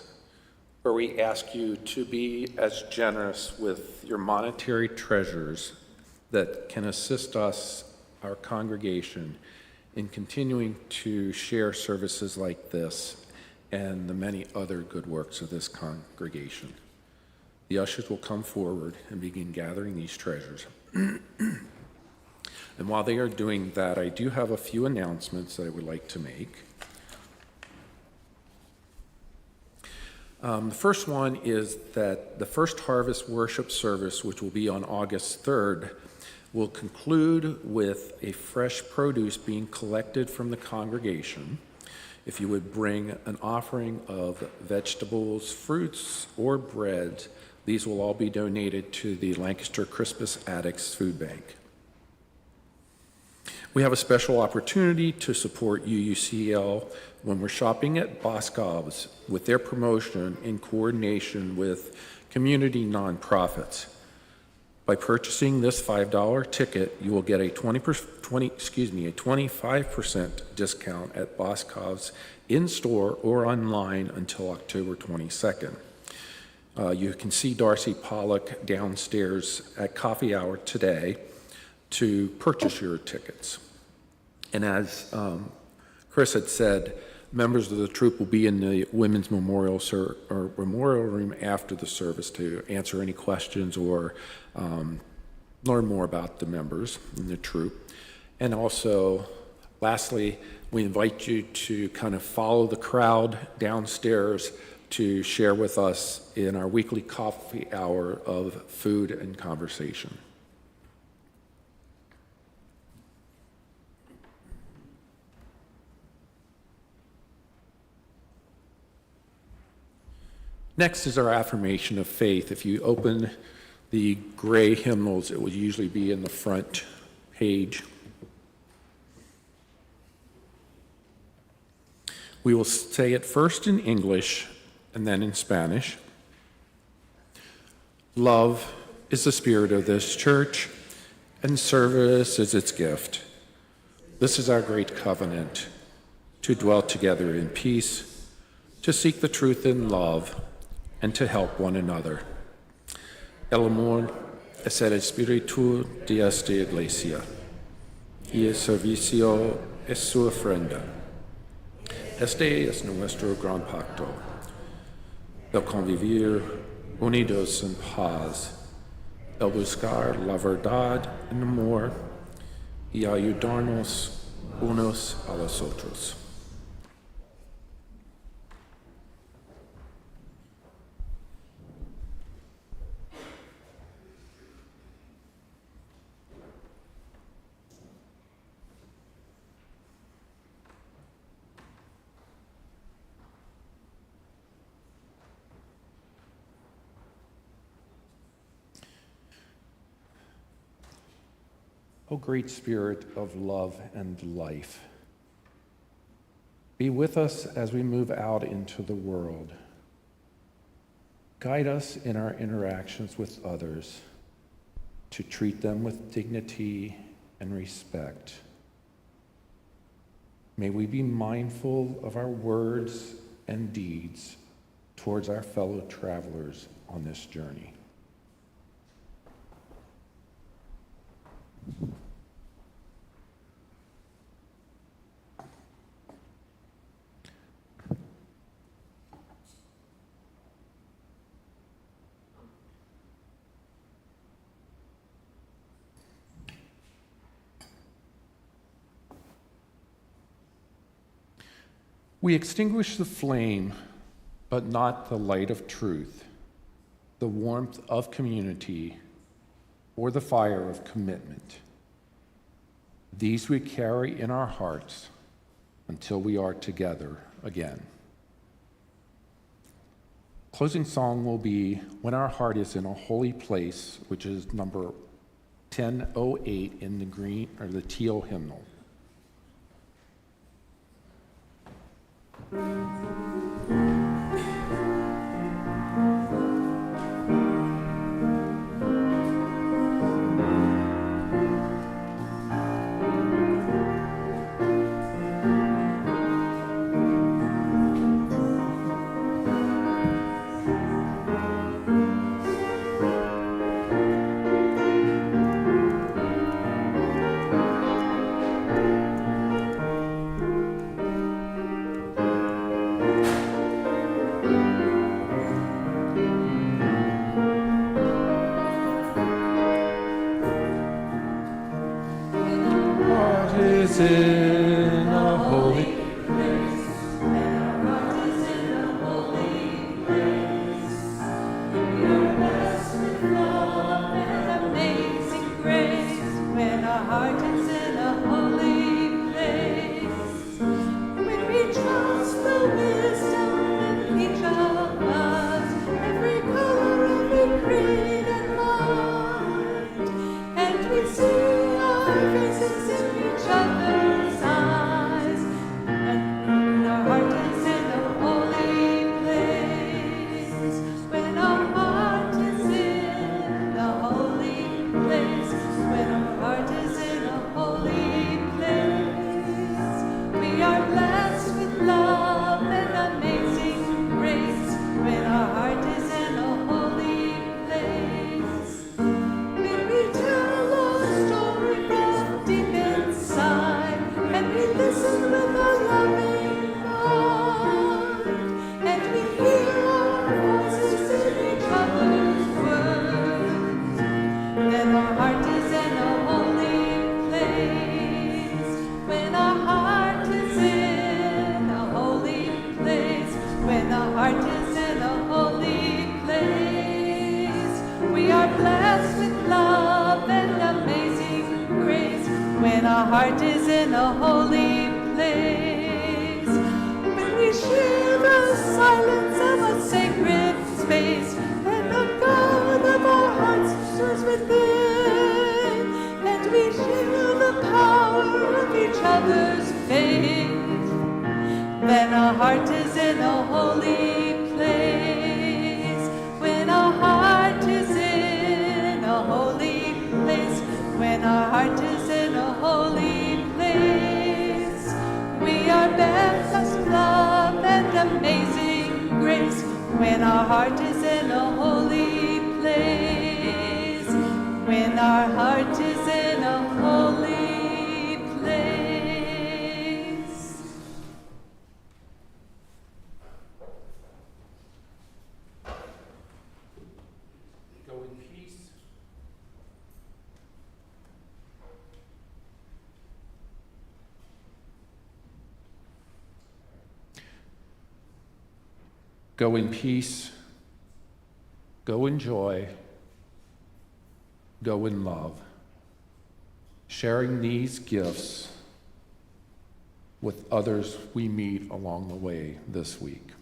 where we ask you to be as generous with your monetary treasures that can assist us, our congregation, in continuing to share services like this and the many other good works of this congregation. The ushers will come forward and begin gathering these treasures. And And while they are doing that, I do have a few announcements that I would like to make. The first one is that the first harvest worship service, which will be on August 3rd, will conclude with a fresh produce being collected from the congregation. If you would bring an offering of vegetables, fruits, or bread, these will all be donated to the Lancaster Crispus Addicts Food Bank. We have a special opportunity to support UUCL when we're shopping at Boscov's with their promotion in coordination with community nonprofits. By purchasing this $5 ticket, you will get a 25% discount at Boscov's in-store or online until October 22nd. You can see Darcy Pollock downstairs at coffee hour today to purchase your tickets. And as Chris had said, members of the troop will be in the Women's Memorial Room after the service to answer any questions or learn more about the members in the troop. And also, lastly, we invite you to kind of follow the crowd downstairs to share with us in our weekly coffee hour of food and conversation. Next is our affirmation of faith. If you open the gray hymnals, it would usually be in the front page. We will say it first in English and then in Spanish. Love is the spirit of this church, and service is its gift. This is our great covenant, to dwell together in peace, to seek the truth in love, and to help one another. El amor es el espíritu de esta iglesia, y el servicio es su ofrenda. Este es nuestro gran pacto, el convivir unidos en paz, el buscar la verdad en amor y ayudarnos unos a los otros. O great Spirit of love and life, be with us as we move out into the world. Guide us in our interactions with others to treat them with dignity and respect. May we be mindful of our words and deeds towards our fellow travelers on this journey. We extinguish the flame, but not the light of truth, the warmth of community, or the fire of commitment. These we carry in our hearts until we are together again. Closing song will be When Our Heart is in a Holy Place, which is number 1008 in the green or the teal hymnal. in a holy when our heart is in a holy place. When we trust the wisdom in each of us, every color, every creed and mind, and we see our faces in each other's eyes, and our heart is in a holy place. When our heart is in a holy place, when our heart is in a holy place, we are blessed with love and amazing grace. When our heart is in a holy place, when we tell our story from deep inside, and we listen with a loving mind, and we hear our voices in each other's words, then our heart is in a holy place. When our heart is in a holy place, when our heart is in a holy place, we are blessed with love and amazing grace. When our heart is in a holy place, when we share the silence of a sacred space, and the God of our hearts stirs within, and we share the power of each other's faith, then our heart is in a holy place. When our heart is in a holy place, when our heart is in a holy place, we are blessed with love and amazing grace. When our heart is in a holy place, when our heart is in a holy place. Go in peace. Go in peace. Go in joy. Go in love. Sharing these gifts with others we meet along the way this week.